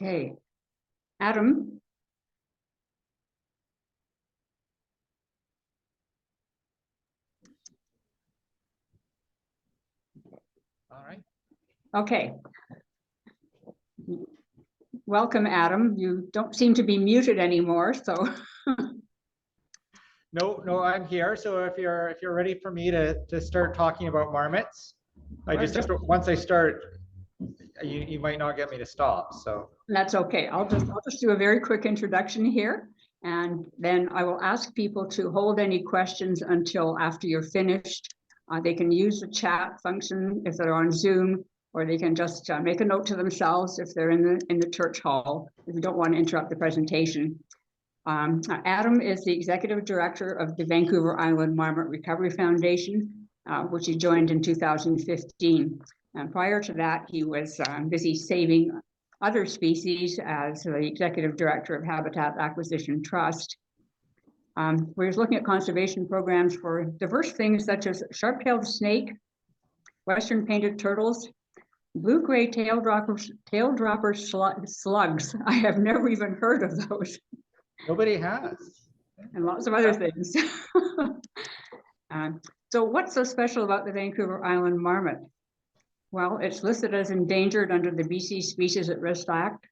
Okay, Adam. All right. Okay. Welcome, Adam. You don't seem to be muted anymore, so. No, I'm here. So if you're ready for me to start talking about marmots, I just have to, once I start, you might not get me to stop. So that's okay. I'll just do a very quick introduction here, and then I will ask people to hold any questions until after you're finished. They can use the chat function if they're on Zoom, or they can just make a note to themselves if they're in the church hall, if you don't want to interrupt the presentation. Adam is the executive director of the Vancouver Island Marmot Recovery Foundation, which he joined in 2015. And prior to that, he was busy saving other species as the executive director of Habitat Acquisition Trust. We're looking at conservation programs for diverse things such as sharp-tailed snake, western painted turtles, blue-gray taildropper slugs. I have never even heard of those. nobody has. And lots of other things. So what's so special about the Vancouver Island Marmot? Well, it's listed as endangered under the BC Species at Risk Act,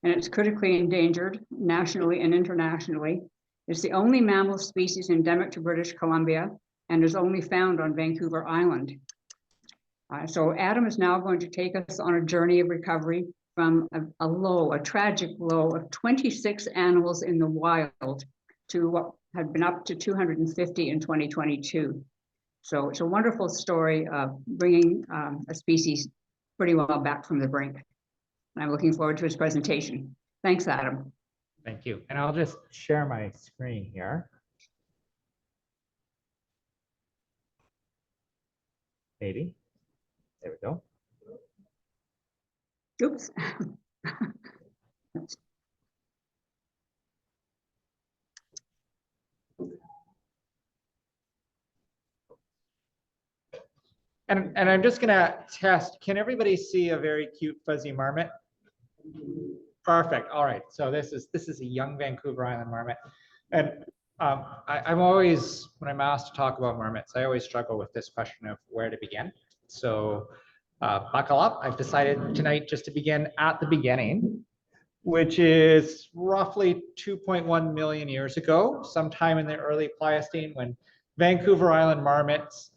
and it's critically endangered nationally and internationally. It's the only mammal species endemic to British Columbia and is only found on Vancouver Island. So Adam is now going to take us on a journey of recovery from a tragic low of 26 animals in the wild to what had been up to 250 in 2022. So it's a wonderful story of bringing a species pretty well back from the brink. And I'm looking forward to his presentation. Thanks, Adam. Thank you. And I'll just share my screen here. Maybe. There we go. Oops. And I'm just gonna test, can everybody see a very cute fuzzy marmot? Perfect. All right. So this is a young Vancouver Island marmot. And I'm always, when I'm asked to talk about marmots, I always struggle with this question of where to begin. So buckle up. I've decided tonight just to begin at the beginning, which is roughly 2.1 million years ago, sometime in the early Pleistocene, when Vancouver Island marmots,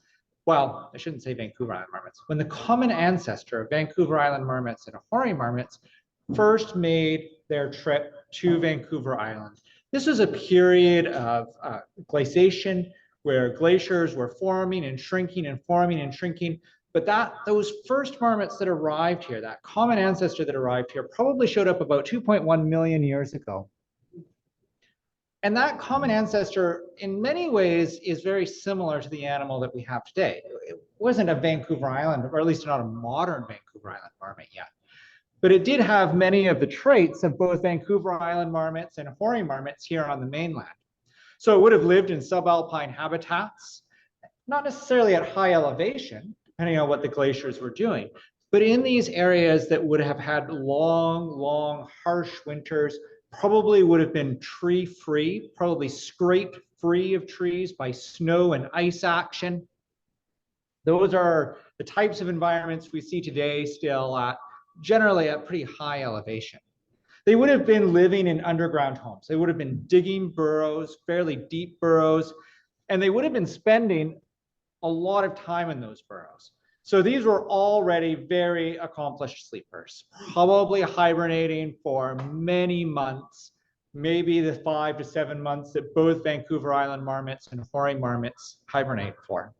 well, I shouldn't say Vancouver Island marmots, when the common ancestor of Vancouver Island marmots and hoary marmots first made their trip to Vancouver Island. This was a period of glaciation where glaciers were forming and shrinking and forming and shrinking. But those first marmots that arrived here, that common ancestor that arrived here, probably showed up about 2.1 million years ago. And that common ancestor, in many ways, is very similar to the animal that we have today. It wasn't a Vancouver Island, or at least not a modern Vancouver Island marmot yet. But it did have many of the traits of both Vancouver Island marmots and hoary marmots here on the mainland. So it would have lived in subalpine habitats, not necessarily at high elevation, depending on what the glaciers were doing, but in these areas that would have had long, harsh winters, probably would have been tree-free, probably scraped free of trees by snow and ice action. Those are the types of environments we see today still generally at pretty high elevation. They would have been living in underground homes. They would have been digging burrows, fairly deep burrows, and they would have been spending a lot of time in those burrows. So these were already very accomplished sleepers, probably hibernating for many months, maybe the 5 to 7 months that both Vancouver Island marmots and hoary marmots hibernate for.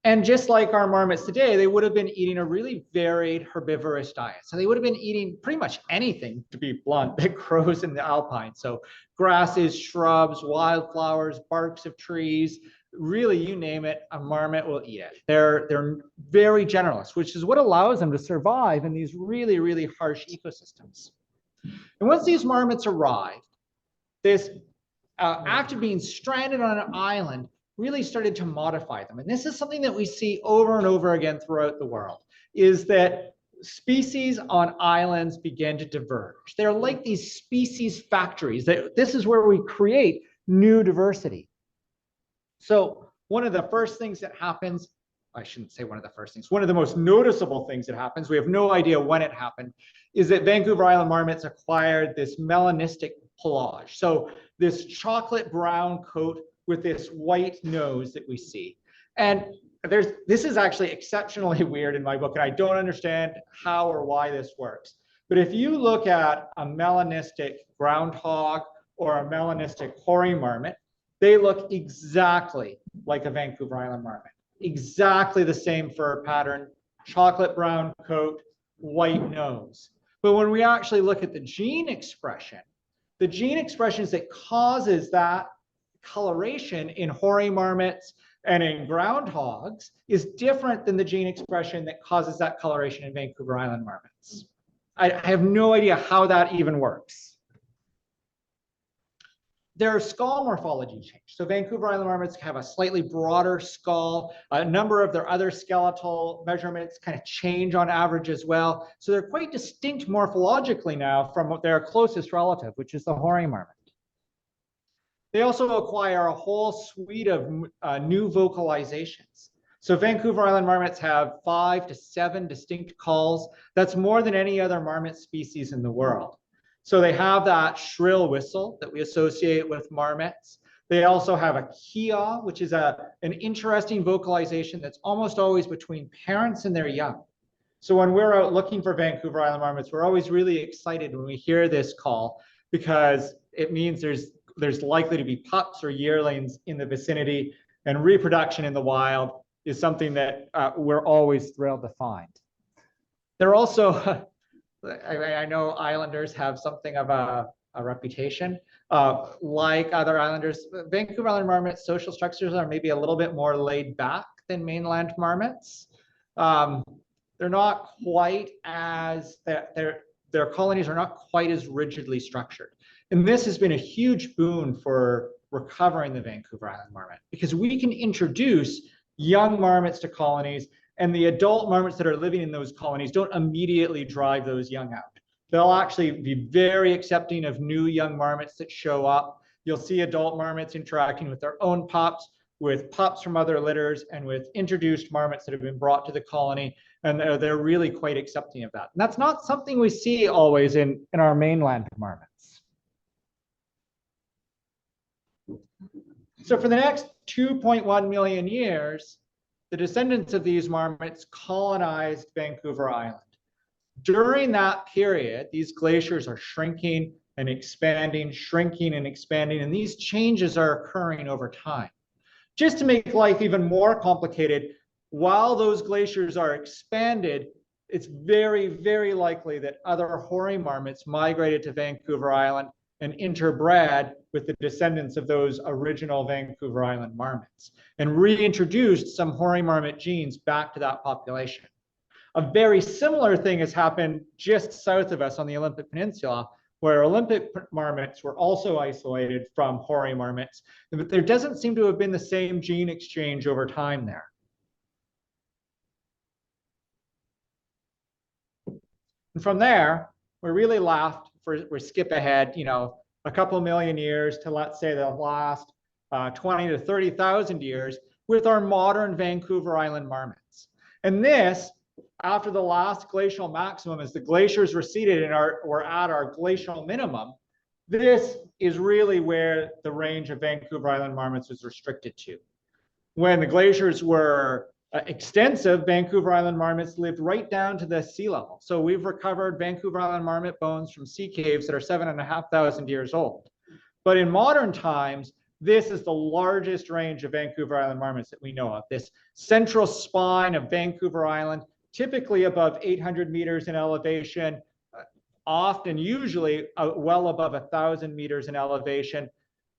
And just like our marmots today, they would have been eating a really varied herbivorous diet. So they would have been eating pretty much anything, to be blunt, that grows in the alpine. So grasses, shrubs, wildflowers, barks of trees, really, you name it, a marmot will eat it. They're very generalist, which is what allows them to survive in these really harsh ecosystems. And once these marmots arrived, this act of being stranded on an island really started to modify them. And this is something that we see over and over again throughout the world. is that species on islands begin to diverge. They're like these species factories. This is where we create new diversity. So one of the first things that happens, I shouldn't say one of the first things, one of the most noticeable things that happens, we have no idea when it happened, is that Vancouver Island marmots acquired this melanistic pelage. So this chocolate brown coat with this white nose that we see. And this is actually exceptionally weird in my book, and I don't understand how or why this works. But if you look at a melanistic groundhog or a melanistic hoary marmot, they look exactly like a Vancouver Island marmot. Exactly the same fur pattern, chocolate brown coat, white nose. But when we actually look at the gene expression that causes that coloration in hoary marmots and in groundhogs is different than the gene expression that causes that coloration in Vancouver Island marmots. I have no idea how that even works. Their skull morphology changed. So Vancouver Island marmots have a slightly broader skull. A number of their other skeletal measurements kind of change on average as well. So they're quite distinct morphologically now from their closest relative, which is the hoary marmot. They also acquire a whole suite of new vocalizations. So Vancouver Island marmots have 5 to 7 distinct calls. That's more than any other marmot species in the world. So they have that shrill whistle that we associate with marmots. They also have a kia, which is an interesting vocalization that's almost always between parents and their young. So when we're out looking for Vancouver Island marmots, we're always really excited when we hear this call, because it means there's likely to be pups or yearlings in the vicinity, and reproduction in the wild is something that we're always thrilled to find. They're also, I know islanders have something of a reputation. Like other islanders, Vancouver Island marmot social structures are maybe a little bit more laid back than mainland marmots. They're not quite as, their colonies are not quite as rigidly structured. And this has been a huge boon for recovering the Vancouver Island marmot, because we can introduce young marmots to colonies, and the adult marmots that are living in those colonies don't immediately drive those young out. They'll actually be very accepting of new young marmots that show up. You'll see adult marmots interacting with their own pups, with pups from other litters, and with introduced marmots that have been brought to the colony, and they're really quite accepting of that. And that's not something we see always in our mainland marmots. So for the next 2.1 million years, the descendants of these marmots colonized Vancouver Island. During that period, these glaciers are shrinking and expanding, and these changes are occurring over time. Just to make life even more complicated, while those glaciers are expanded, it's very, very likely that other hoary marmots migrated to Vancouver Island and interbred with the descendants of those original Vancouver Island marmots, and reintroduced some hoary marmot genes back to that population. A very similar thing has happened just south of us on the Olympic Peninsula, where Olympic marmots were also isolated from hoary marmots, but there doesn't seem to have been the same gene exchange over time there. And from there, we're really left, we skip ahead, a couple million years to, let's say, the last 20 to 30,000 years with our modern Vancouver Island marmots. And this, after the last glacial maximum, as the glaciers receded and we're at our glacial minimum, this is really where the range of Vancouver Island marmots was restricted to. When the glaciers were extensive, Vancouver Island marmots lived right down to the sea level. So we've recovered Vancouver Island marmot bones from sea caves that are 7,500 years old. But in modern times, this is the largest range of Vancouver Island marmots that we know of. This central spine of Vancouver Island, typically above 800 meters in elevation, often usually well above 1,000 meters in elevation.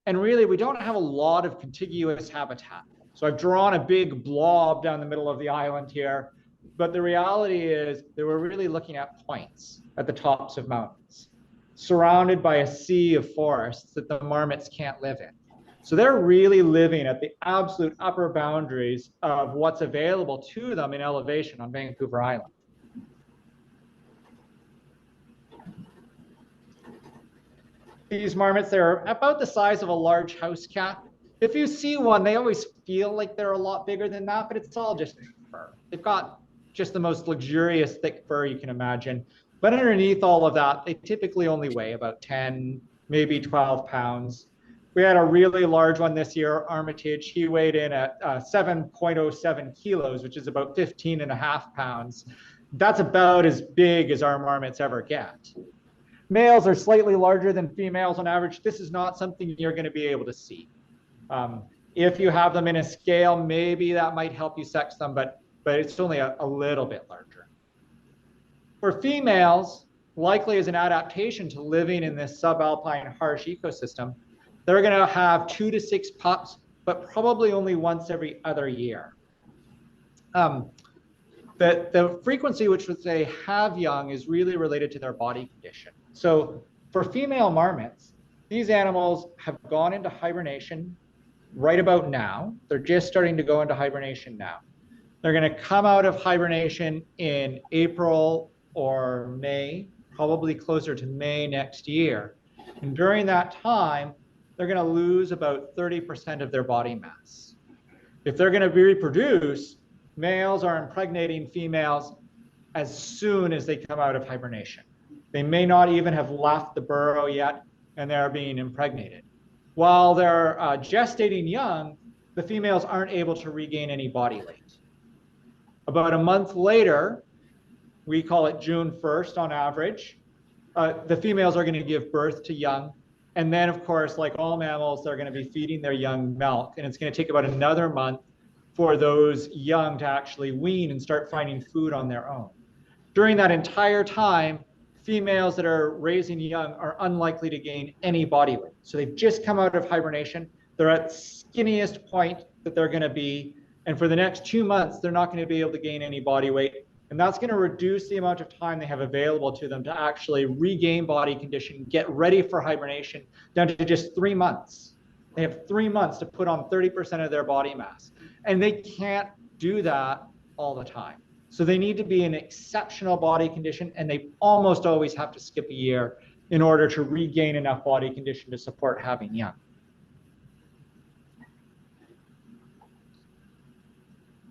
And really, we don't have a lot of contiguous habitat. So I've drawn a big blob down the middle of the island here, but the reality is that we're really looking at points at the tops of mountains, surrounded by a sea of forests that the marmots can't live in. So they're really living at the absolute upper boundaries of what's available to them in elevation on Vancouver Island. These marmots, they're about the size of a large house cat. If you see one, they always feel like they're a lot bigger than that, but it's all just fur. They've got just the most luxurious thick fur you can imagine. But underneath all of that, they typically only weigh about 10, maybe 12 pounds. We had a really large one this year, Armitage. He weighed in at 7.07 kilos, which is about 15 and a half pounds. That's about as big as our marmots ever get. Males are slightly larger than females on average. This is not something you're going to be able to see. If you have them in a scale, maybe that might help you sex them, but it's only a little bit larger. For females, likely as an adaptation to living in this subalpine harsh ecosystem, they're going to have 2 to 6 pups, but probably only once every other year. The frequency which they have young is really related to their body condition. So for female marmots, these animals have gone into hibernation right about now. They're just starting to go into hibernation now. They're going to come out of hibernation in April or May, probably closer to May next year. And during that time, they're going to lose about 30% of their body mass. If they're going to reproduce, males are impregnating females as soon as they come out of hibernation. They may not even have left the burrow yet, and they're being impregnated. While they're gestating young, the females aren't able to regain any body weight. About a month later, we call it June 1st on average, the females are going to give birth to young. And then, of course, like all mammals, they're going to be feeding their young milk. And it's going to take about another month for those young to actually wean and start finding food on their own. During that entire time, females that are raising young are unlikely to gain any body weight. So they've just come out of hibernation. They're at the skinniest point that they're going to be. And for the next 2 months, they're not going to be able to gain any body weight. And that's going to reduce the amount of time they have available to them to actually regain body condition, get ready for hibernation, down to just 3 months. They have 3 months to put on 30% of their body mass. And they can't do that all the time. So they need to be in exceptional body condition, and they almost always have to skip a year in order to regain enough body condition to support having young.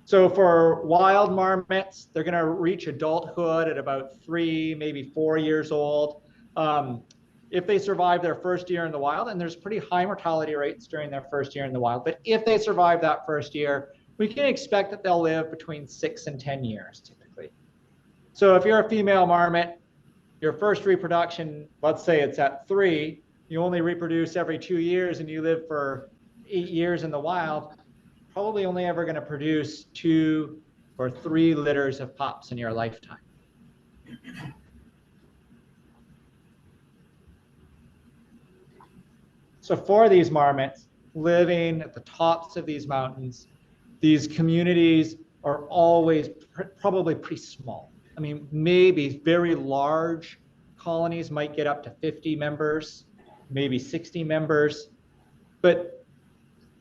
So for wild marmots, they're going to reach adulthood at about 3, maybe 4 years old. If they survive their first year in the wild, and there's pretty high mortality rates during their first year in the wild, but if they survive that first year, we can expect that they'll live between 6 and 10 years typically. So if you're a female marmot, your first reproduction, let's say it's at 3, you only reproduce every 2 years and you live for 8 years in the wild, probably only ever going to produce 2 or 3 litters of pups in your lifetime. So for these marmots living at the tops of these mountains, these communities are always probably pretty small. I mean, maybe very large colonies might get up to 50 members, maybe 60 members, but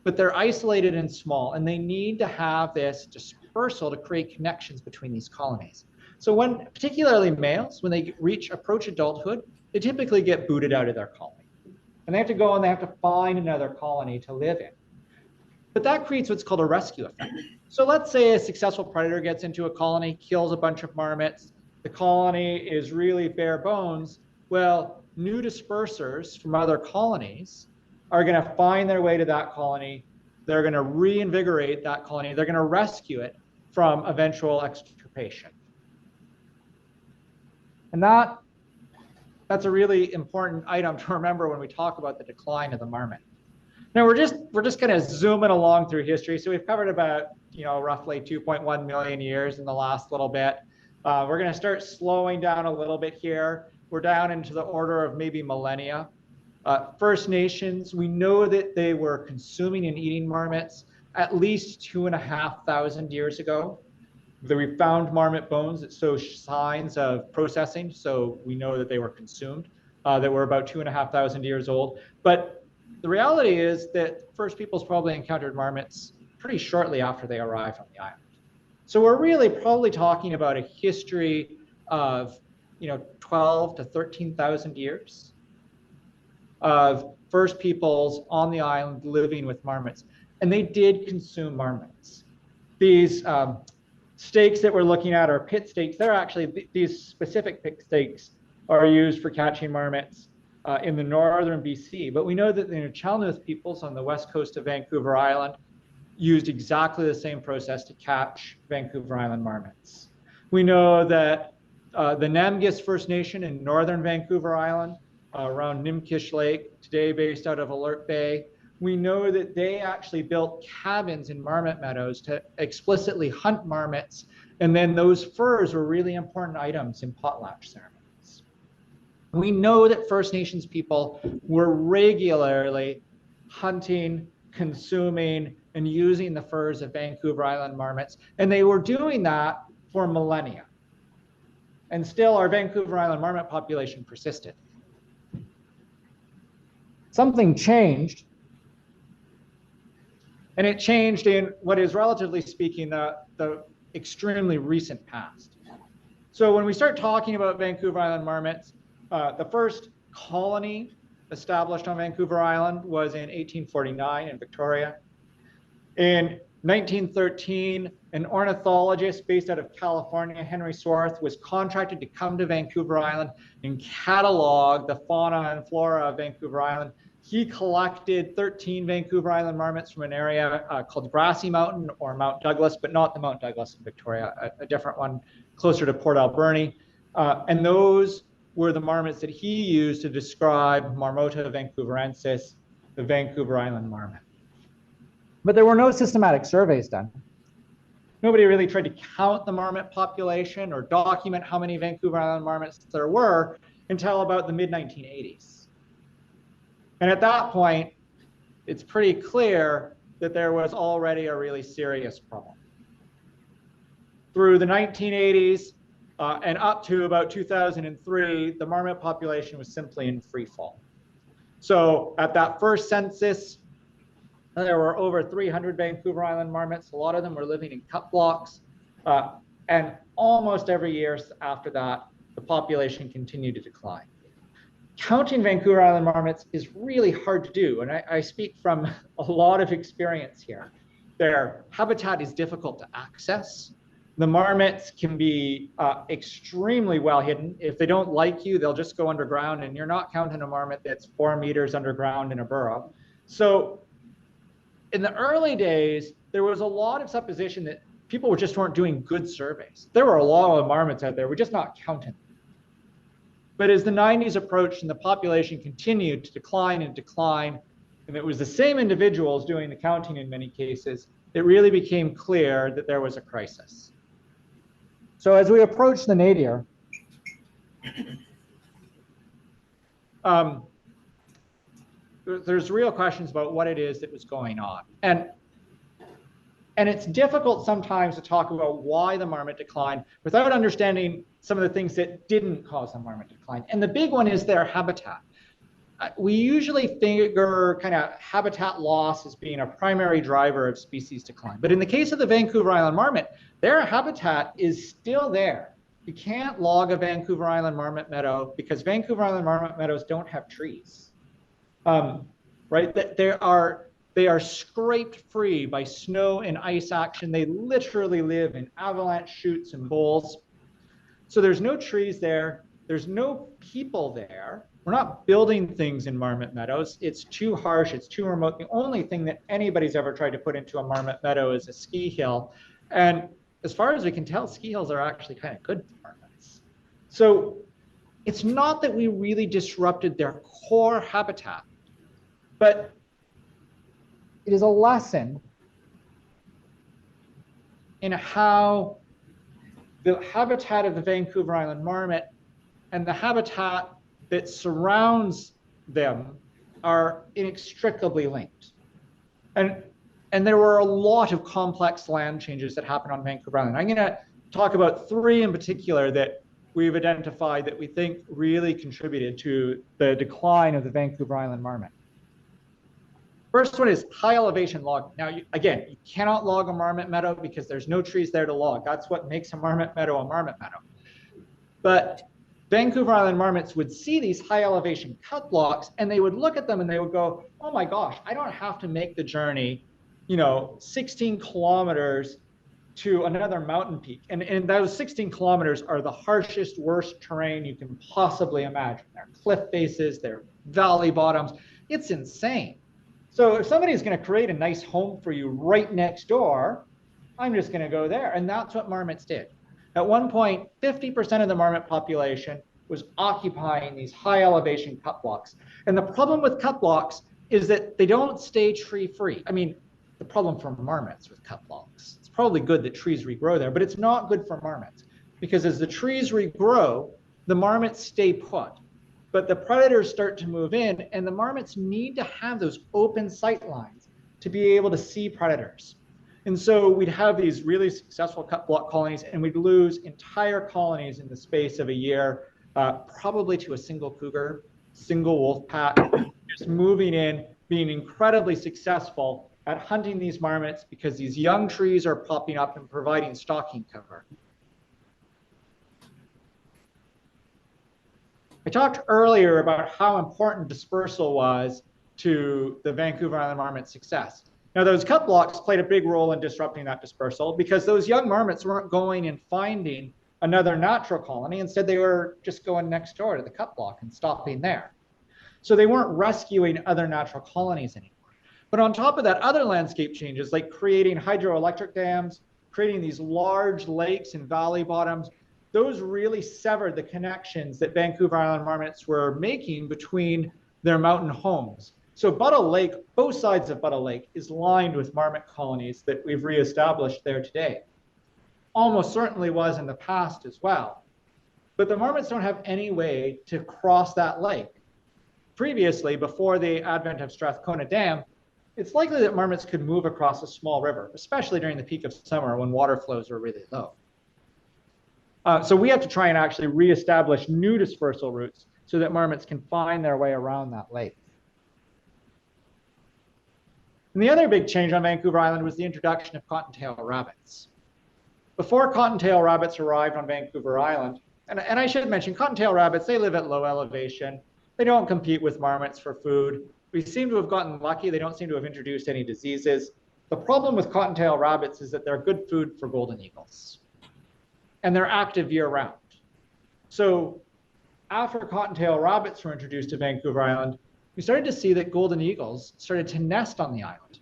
they're isolated and small, and they need to have this dispersal to create connections between these colonies. So when, particularly males, when they approach adulthood, they typically get booted out of their colony. And they have to go and they have to find another colony to live in. But that creates what's called a rescue effect. So let's say a successful predator gets into a colony, kills a bunch of marmots. The colony is really bare bones. Well, new dispersers from other colonies are going to find their way to that colony. They're going to reinvigorate that colony. They're going to rescue it from eventual extirpation. And that's a really important item to remember when we talk about the decline of the marmot. Now we're just kind of zooming along through history. So we've covered about, roughly 2.1 million years in the last little bit. We're going to start slowing down a little bit here. We're down into the order of maybe millennia. First Nations, we know that they were consuming and eating marmots at least 2,500 years ago. We found marmot bones that show signs of processing, so we know that they were consumed, that were about 2,500 years old. But the reality is that first peoples probably encountered marmots pretty shortly after they arrived on the island. So we're really probably talking about a history of 12 to 13,000 years. of first peoples on the island living with marmots, and they did consume marmots. These stakes that we're looking at are pit stakes. They're actually, these specific pit stakes are used for catching marmots in the northern BC, but we know that the Chaldean peoples on the west coast of Vancouver Island used exactly the same process to catch Vancouver Island marmots. We know that the Namgis First Nation in northern Vancouver Island, around Nimkish Lake, today based out of Alert Bay, we know that they actually built cabins in marmot meadows to explicitly hunt marmots, and then those furs were really important items in potlatch ceremonies. We know that First Nations people were regularly hunting, consuming, and using the furs of Vancouver Island marmots, and they were doing that for millennia. And still our Vancouver Island marmot population persisted. Something changed, and it changed in what is, relatively speaking, the extremely recent past. So when we start talking about Vancouver Island marmots, the first colony established on Vancouver Island was in 1849 in Victoria. In 1913, an ornithologist based out of California, Henry Swarth, was contracted to come to Vancouver Island and catalog the fauna and flora of Vancouver Island. He collected 13 Vancouver Island marmots from an area called Grassy Mountain, or Mount Douglas, but not the Mount Douglas in Victoria, a different one closer to Port Alberni. And those were the marmots that he used to describe Marmota vancouverensis, the Vancouver Island marmot. But there were no systematic surveys done. Nobody really tried to count the marmot population or document how many Vancouver Island marmots there were until about the mid-1980s. And at that point, it's pretty clear that there was already a really serious problem. Through the 1980s and up to about 2003, the marmot population was simply in free fall. So at that first census, there were over 300 Vancouver Island marmots. A lot of them were living in cut blocks. And almost every year after that, the population continued to decline. Counting Vancouver Island marmots is really hard to do. And I speak from a lot of experience here. Their habitat is difficult to access. The marmots can be extremely well hidden. If they don't like you, they'll just go underground, and you're not counting a marmot that's 4 meters underground in a burrow. So in the early days, there was a lot of supposition that people just weren't doing good surveys. There were a lot of marmots out there, we're just not counting them. But as the 90s approached and the population continued to decline and decline, and it was the same individuals doing the counting in many cases, it really became clear that there was a crisis. So as we approach the nadir, there's real questions about what it is that was going on. And it's difficult sometimes to talk about why the marmot declined without understanding some of the things that didn't cause the marmot decline. And the big one is their habitat. We usually figure kind of habitat loss as being a primary driver of species decline. But in the case of the Vancouver Island marmot, their habitat is still there. You can't log a Vancouver Island marmot meadow because Vancouver Island marmot meadows don't have trees. Right? They are scraped free by snow and ice action. They literally live in avalanche chutes and bowls. So there's no trees there. There's no people there. We're not building things in marmot meadows. It's too harsh. It's too remote. The only thing that anybody's ever tried to put into a marmot meadow is a ski hill. And as far as we can tell, ski hills are actually kind of good for marmots. So it's not that we really disrupted their core habitat, but it is a lesson in how the habitat of the Vancouver Island marmot and the habitat that surrounds them are inextricably linked. And there were a lot of complex land changes that happened on Vancouver Island. I'm going to talk about 3 in particular that we've identified that we think really contributed to the decline of the Vancouver Island marmot. First one is high elevation logging. Now, again, you cannot log a marmot meadow because there's no trees there to log. That's what makes a marmot meadow a marmot meadow. But Vancouver Island marmots would see these high elevation cut blocks and they would look at them and they would go, oh my gosh, I don't have to make the journey, 16 kilometers to another mountain peak. And those 16 kilometers are the harshest, worst terrain you can possibly imagine. They're cliff faces, they're valley bottoms. It's insane. So if somebody's going to create a nice home for you right next door, I'm just going to go there. And that's what marmots did. At one point, 50% of the marmot population was occupying these high elevation cut blocks. And the problem with cut blocks is that they don't stay tree free. I mean, the problem for marmots with cut blocks, it's probably good that trees regrow there, but it's not good for marmots because as the trees regrow, the marmots stay put. But the predators start to move in and the marmots need to have those open sight lines to be able to see predators. And so we'd have these really successful cut block colonies and we'd lose entire colonies in the space of a year, probably to a single cougar, single wolf pack, just moving in, being incredibly successful at hunting these marmots because these young trees are popping up and providing stalking cover. I talked earlier about how important dispersal was to the Vancouver Island marmot's success. Now, those cut blocks played a big role in disrupting that dispersal because those young marmots weren't going and finding another natural colony. Instead, they were just going next door to the cut block and stopping there. So they weren't rescuing other natural colonies anymore. But on top of that, other landscape changes like creating hydroelectric dams, creating these large lakes and valley bottoms, those really severed the connections that Vancouver Island marmots were making between their mountain homes. So Buttle Lake, both sides of Buttle Lake is lined with marmot colonies that we've reestablished there today. Almost certainly was in the past as well. But the marmots don't have any way to cross that lake. Previously, before the advent of Strathcona Dam, it's likely that marmots could move across a small river, especially during the peak of summer when water flows are really low. So we have to try and actually reestablish new dispersal routes so that marmots can find their way around that lake. And the other big change on Vancouver Island was the introduction of cottontail rabbits. Before cottontail rabbits arrived on Vancouver Island, and I should mention cottontail rabbits, they live at low elevation. They don't compete with marmots for food. We seem to have gotten lucky. They don't seem to have introduced any diseases. The problem with cottontail rabbits is that they're good food for golden eagles. And they're active year round. So after cottontail rabbits were introduced to Vancouver Island, we started to see that golden eagles started to nest on the island.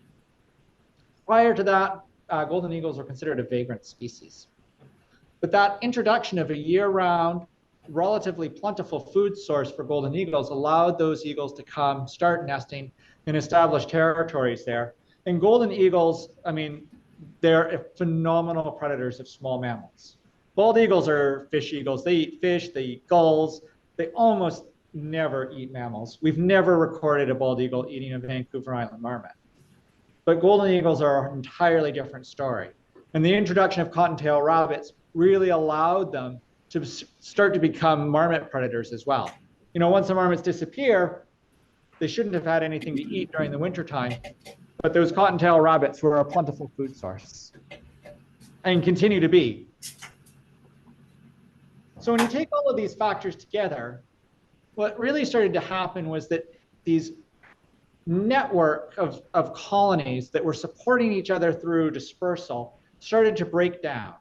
Prior to that, golden eagles were considered a vagrant species. But that introduction of a year-round, relatively plentiful food source for golden eagles allowed those eagles to come, start nesting, and establish territories there. And golden eagles, I mean, they're phenomenal predators of small mammals. Bald eagles are fish eagles. They eat fish, they eat gulls. They almost never eat mammals. We've never recorded a bald eagle eating a Vancouver Island marmot. But golden eagles are an entirely different story. And the introduction of cottontail rabbits really allowed them to start to become marmot predators as well. Once the marmots disappear, they shouldn't have had anything to eat during the wintertime, but those cottontail rabbits were a plentiful food source and continue to be. So when you take all of these factors together, what really started to happen was that these network of colonies that were supporting each other through dispersal started to break down.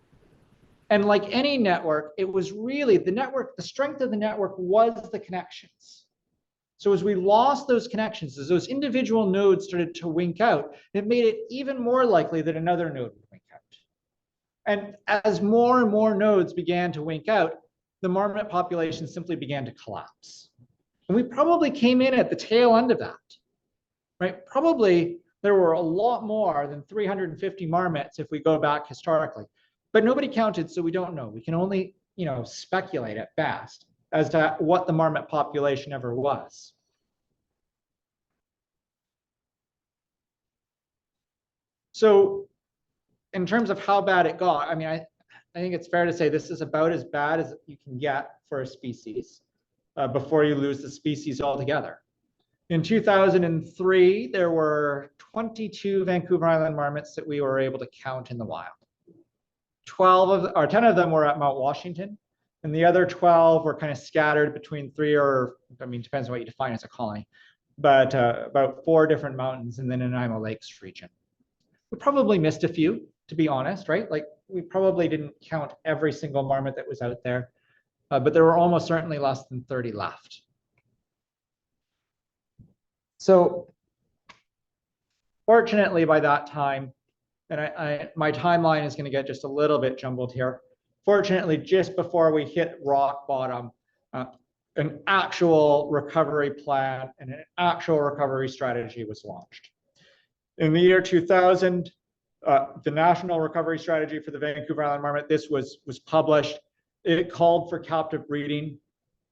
And like any network, it was really the strength of the network was the connections. So as we lost those connections, as those individual nodes started to wink out, it made it even more likely that another node would wink out. And as more and more nodes began to wink out, the marmot population simply began to collapse. And we probably came in at the tail end of that, right? Probably there were a lot more than 350 marmots if we go back historically, but nobody counted, so we don't know. We can only, speculate at best as to what the marmot population ever was. So in terms of how bad it got, I mean, I think it's fair to say this is about as bad as you can get for a species before you lose the species altogether. In 2003, there were 22 Vancouver Island marmots that we were able to count in the wild. 10 of them were at Mount Washington, And the other 12 were kind of scattered between three or, I mean, depends on what you define as a colony, but about 4 different mountains in the Nanaimo Lakes region. We probably missed a few, to be honest, right? Like we probably didn't count every single marmot that was out there, but there were almost certainly less than 30 left. So fortunately by that time, and my timeline is going to get just a little bit jumbled here. Fortunately, just before we hit rock bottom, an actual recovery plan and an actual recovery strategy was launched. In the year 2000, the National Recovery Strategy for the Vancouver Island Marmot, this was published. It called for captive breeding.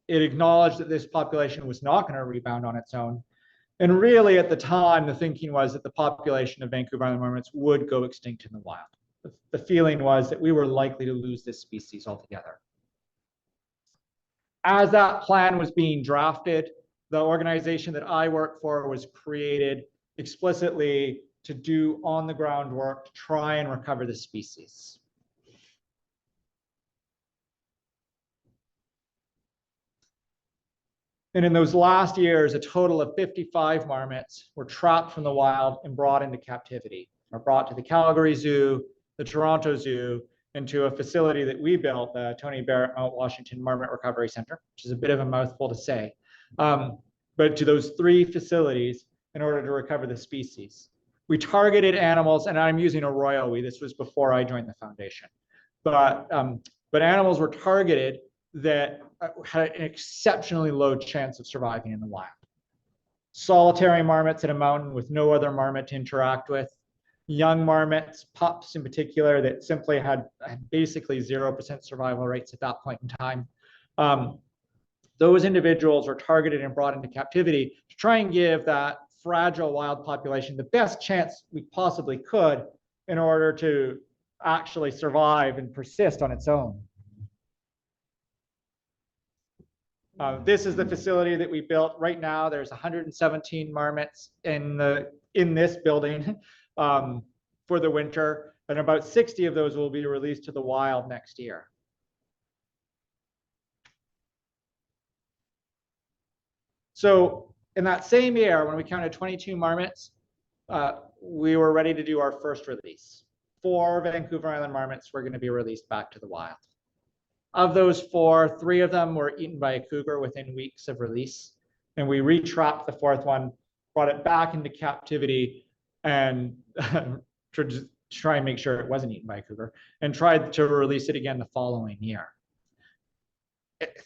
It acknowledged that this population was not going to rebound on its own. And really at the time, the thinking was that the population of Vancouver Island marmots would go extinct in the wild. The feeling was that we were likely to lose this species altogether. As that plan was being drafted, the organization that I work for was created explicitly to do on-the-ground work to try and recover the species. And in those last years, a total of 55 marmots were trapped from the wild and brought into captivity, or brought to the Calgary Zoo, the Toronto Zoo, and to a facility that we built, the Tony Barrett Mount Washington Marmot Recovery Center, which is a bit of a mouthful to say, but to those 3 facilities in order to recover the species. We targeted animals, and I'm using a royal we, this was before I joined the foundation, but animals were targeted that had an exceptionally low chance of surviving in the wild. Solitary marmots in a mountain with no other marmot to interact with, young marmots, pups in particular, that simply had basically 0% survival rates at that point in time. Those individuals were targeted and brought into captivity to try and give that fragile wild population the best chance we possibly could in order to actually survive and persist on its own. This is the facility that we built. Right now, there's 117 marmots in this building for the winter, and about 60 of those will be released to the wild next year. So in that same year, when we counted 22 marmots, we were ready to do our first release. 4 Vancouver Island marmots were going to be released back to the wild. Of those 4, 3 of them were eaten by a cougar within weeks of release. And we retrapped the 4th one, brought it back into captivity, and to try and make sure it wasn't eaten by a cougar, and tried to release it again the following year.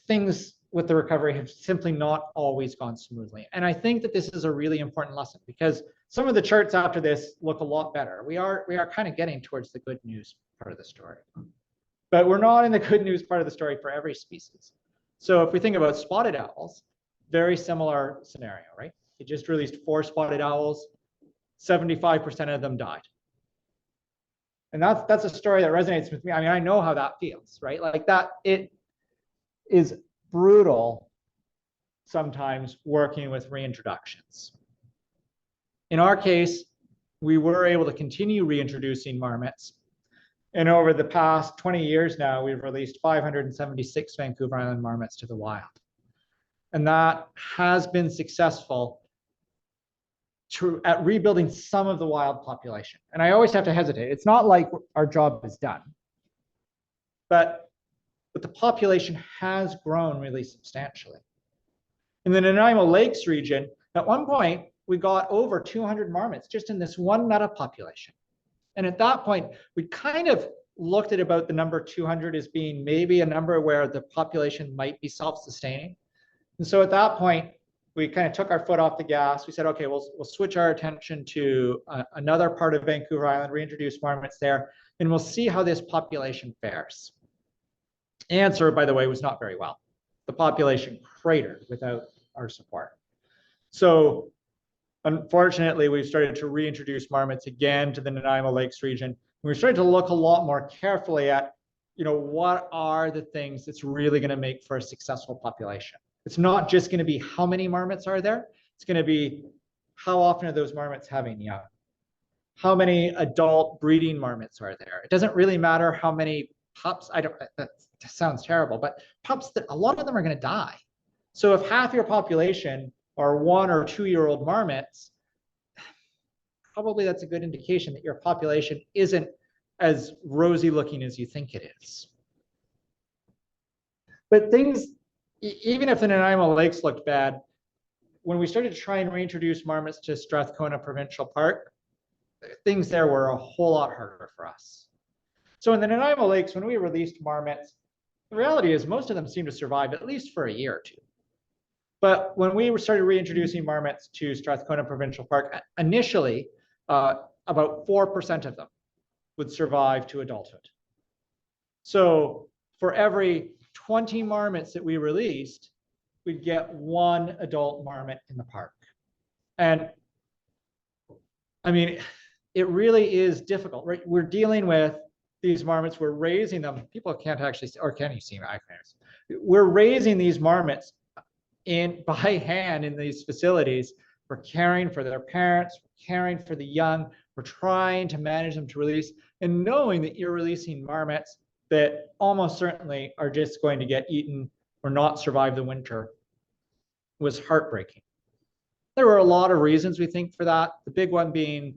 Things with the recovery have simply not always gone smoothly. And I think that this is a really important lesson, because some of the charts after this look a lot better. We are kind of getting towards the good news part of the story. But we're not in the good news part of the story for every species. So if we think about spotted owls, very similar scenario, right? They just released 4 spotted owls, 75% of them died. And that's a story that resonates with me. I mean, I know how that feels, right? Like that, it is brutal sometimes working with reintroductions. In our case, we were able to continue reintroducing marmots. And over the past 20 years now, we've released 576 Vancouver Island marmots to the wild. And that has been successful at rebuilding some of the wild population. And I always have to hesitate. It's not like our job is done. But the population has grown really substantially. In the Nanaimo Lakes region, at one point, we got over 200 marmots just in this one meta population. And at that point, we kind of looked at about the number 200 as being maybe a number where the population might be self-sustaining. And so at that point, we kind of took our foot off the gas. We said, okay, we'll switch our attention to another part of Vancouver Island, reintroduce marmots there, and we'll see how this population fares. Answer, by the way, was not very well. The population cratered without our support. So unfortunately, we've started to reintroduce marmots again to the Nanaimo Lakes region. And we're starting to look a lot more carefully at, what are the things that's really going to make for a successful population. It's not just going to be how many marmots are there. It's going to be how often are those marmots having young? How many adult breeding marmots are there? It doesn't really matter how many pups, that sounds terrible, but pups, that a lot of them are going to die. So if half your population are 1 or 2 year old marmots, probably that's a good indication that your population isn't as rosy looking as you think it is. But things, even if the Nanaimo Lakes looked bad, when we started to try and reintroduce marmots to Strathcona Provincial Park, things there were a whole lot harder for us. So in the Nanaimo Lakes, when we released marmots, the reality is most of them seem to survive at least for a year or two. But when we started reintroducing marmots to Strathcona Provincial Park, initially, about 4% of them would survive to adulthood. So for every 20 marmots that we released, we'd get 1 adult marmot in the park. And I mean, it really is difficult, right? We're dealing with these marmots, we're raising them. People can't actually see, or can you see me? I can't. We're raising these marmots by hand in these facilities. We're caring for their parents, we're caring for the young, we're trying to manage them to release, and knowing that you're releasing marmots that almost certainly are just going to get eaten or not survive the winter was heartbreaking. There were a lot of reasons we think for that. The big one being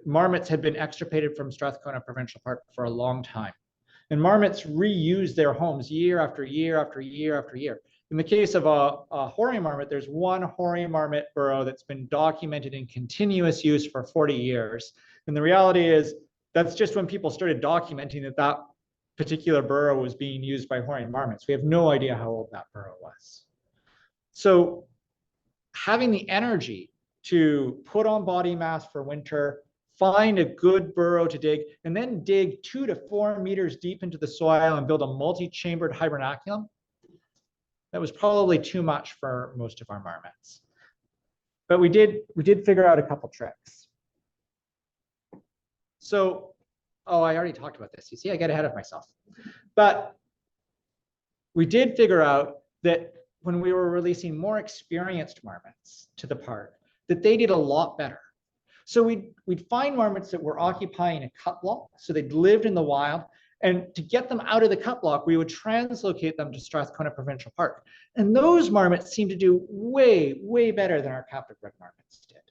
marmots had been extirpated from Strathcona Provincial Park for a long time. And marmots reuse their homes year after year after year after year. In the case of a hoary marmot, there's 1 hoary marmot burrow that's been documented in continuous use for 40 years. And the reality is that's just when people started documenting that that particular burrow was being used by hoary marmots. We have no idea how old that burrow was. So having the energy to put on body mass for winter, find a good burrow to dig, and then dig 2 to 4 meters deep into the soil and build a multi-chambered hibernaculum, that was probably too much for most of our marmots. But we did figure out a couple tricks. So, oh, I already talked about this. You see, I get ahead of myself. But we did figure out that when we were releasing more experienced marmots to the park, that they did a lot better. So we'd find marmots that were occupying a cut block, so they'd lived in the wild, and to get them out of the cut block, we would translocate them to Strathcona Provincial Park. And those marmots seemed to do way, way better than our captive bred marmots did.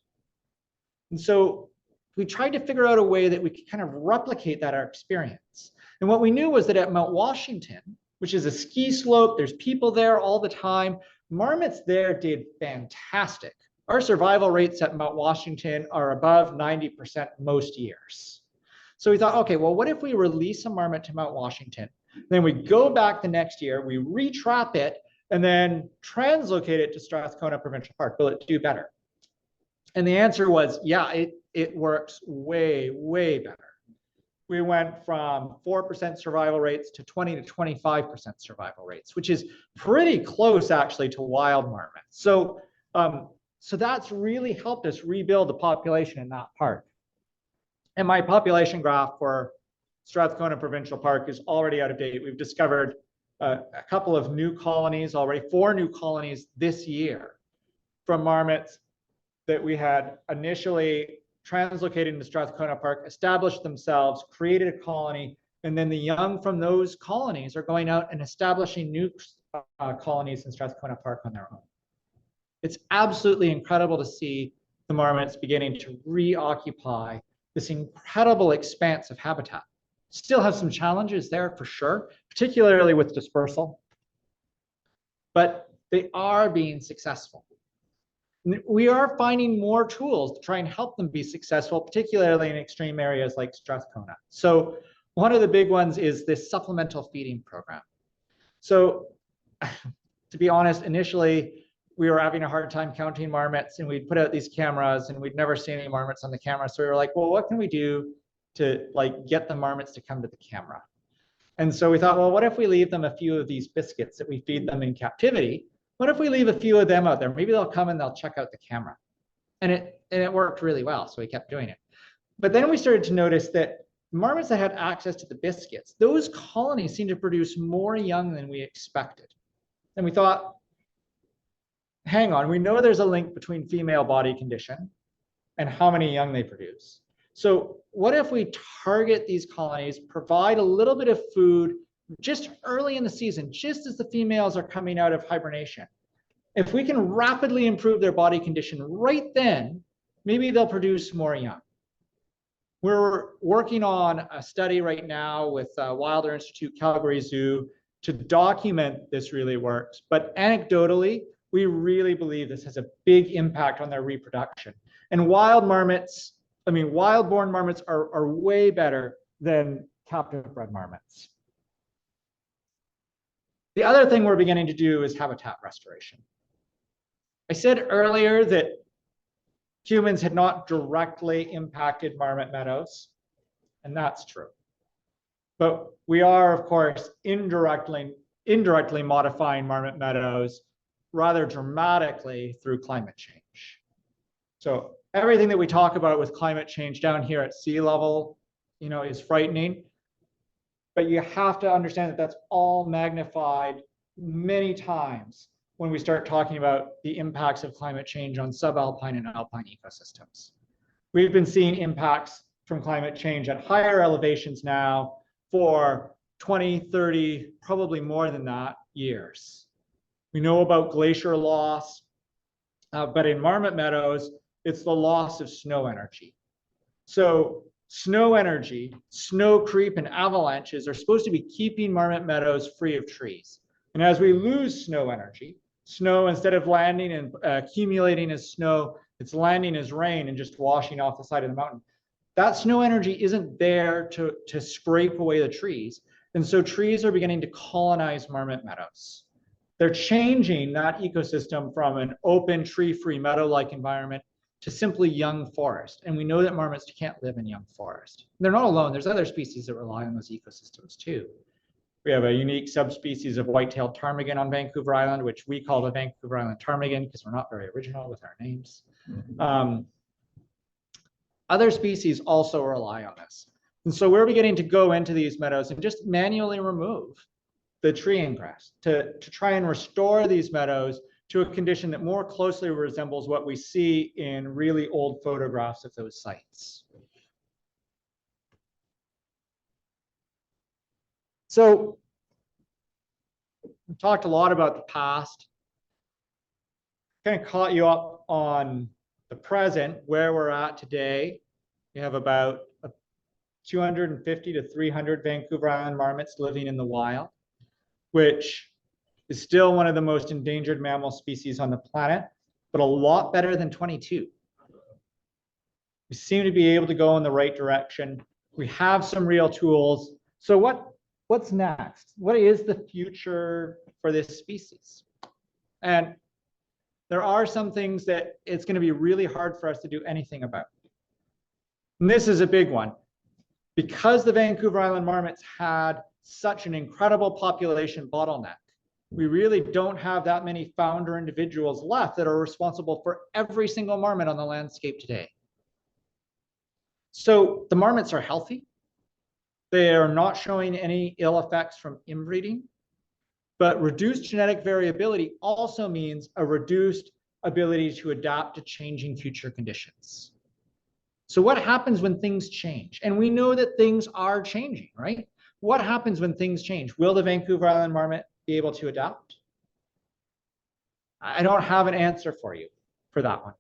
And so we tried to figure out a way that we could kind of replicate that our experience. And what we knew was that at Mount Washington, which is a ski slope, there's people there all the time, marmots there did fantastic. Our survival rates at Mount Washington are above 90% most years. So we thought, okay, well, what if we release a marmot to Mount Washington? Then we go back the next year, we retrap it, and then translocate it to Strathcona Provincial Park. Will it do better? And the answer was, yeah, it works way, way better. We went from 4% survival rates to 20 to 25% survival rates, which is pretty close actually to wild marmots. So, so that's really helped us rebuild the population in that park. And my population graph for Strathcona Provincial Park is already out of date. We've discovered a couple of new colonies already, 4 new colonies this year from marmots that we had initially translocated into Strathcona Park, established themselves, created a colony, and then the young from those colonies are going out and establishing new colonies in Strathcona Park on their own. It's absolutely incredible to see the marmots beginning to reoccupy this incredible expanse of habitat. Still have some challenges there for sure, particularly with dispersal, but they are being successful. We are finding more tools to try and help them be successful, particularly in extreme areas like Strathcona. So one of the big ones is this supplemental feeding program. So to be honest, initially, we were having a hard time counting marmots, and we'd put out these cameras and we'd never seen any marmots on the camera. So we were like, well, what can we do to get the marmots to come to the camera? And so we thought, well, what if we leave them a few of these biscuits that we feed them in captivity? What if we leave a few of them out there? Maybe they'll come and they'll check out the camera. And it worked really well, so we kept doing it. But then we started to notice that marmots that had access to the biscuits, those colonies seemed to produce more young than we expected. And we thought, hang on, we know there's a link between female body condition and how many young they produce. So what if we target these colonies, provide a little bit of food just early in the season, just as the females are coming out of hibernation? If we can rapidly improve their body condition right then, maybe they'll produce more young. We're working on a study right now with Wilder Institute, Calgary Zoo, to document this really works. But anecdotally, we really believe this has a big impact on their reproduction. And wild marmots, I mean, wild-born marmots are way better than captive-bred marmots. The other thing we're beginning to do is habitat restoration. I said earlier that humans had not directly impacted marmot meadows, and that's true. But we are, of course, indirectly modifying marmot meadows rather dramatically through climate change. So everything that we talk about with climate change down here at sea level, is frightening. But you have to understand that that's all magnified many times when we start talking about the impacts of climate change on subalpine and alpine ecosystems. We've been seeing impacts from climate change at higher elevations now for 20, 30, probably more than that years. We know about glacier loss, but in marmot meadows, it's the loss of snow energy. So snow energy, snow creep, and avalanches are supposed to be keeping marmot meadows free of trees. And as we lose snow energy, snow, instead of landing and accumulating as snow, it's landing as rain and just washing off the side of the mountain. That snow energy isn't there to scrape away the trees. And so trees are beginning to colonize marmot meadows. They're changing that ecosystem from an open, tree-free, meadow-like environment to simply young forest. And we know that marmots can't live in young forest. They're not alone. There's other species that rely on those ecosystems too. We have a unique subspecies of white-tailed ptarmigan on Vancouver Island, which we call the Vancouver Island ptarmigan because we're not very original with our names. Other species also rely on this. And so we're beginning to go into these meadows and just manually remove the tree ingress to try and restore these meadows to a condition that more closely resembles what we see in really old photographs of those sites. So we talked a lot about the past, kind of caught you up on the present, where we're at today. We have about 250 to 300 Vancouver Island marmots living in the wild, which is still one of the most endangered mammal species on the planet, but a lot better than 22. We seem to be able to go in the right direction. We have some real tools. So what's next? What is the future for this species? And there are some things that it's going to be really hard for us to do anything about. And this is a big one. Because the Vancouver Island marmots had such an incredible population bottleneck, we really don't have that many founder individuals left that are responsible for every single marmot on the landscape today. So the marmots are healthy. They are not showing any ill effects from inbreeding, but reduced genetic variability also means a reduced ability to adapt to changing future conditions. So what happens when things change? And we know that things are changing, right? What happens when things change? Will the Vancouver Island marmot be able to adapt? I don't have an answer for you for that one.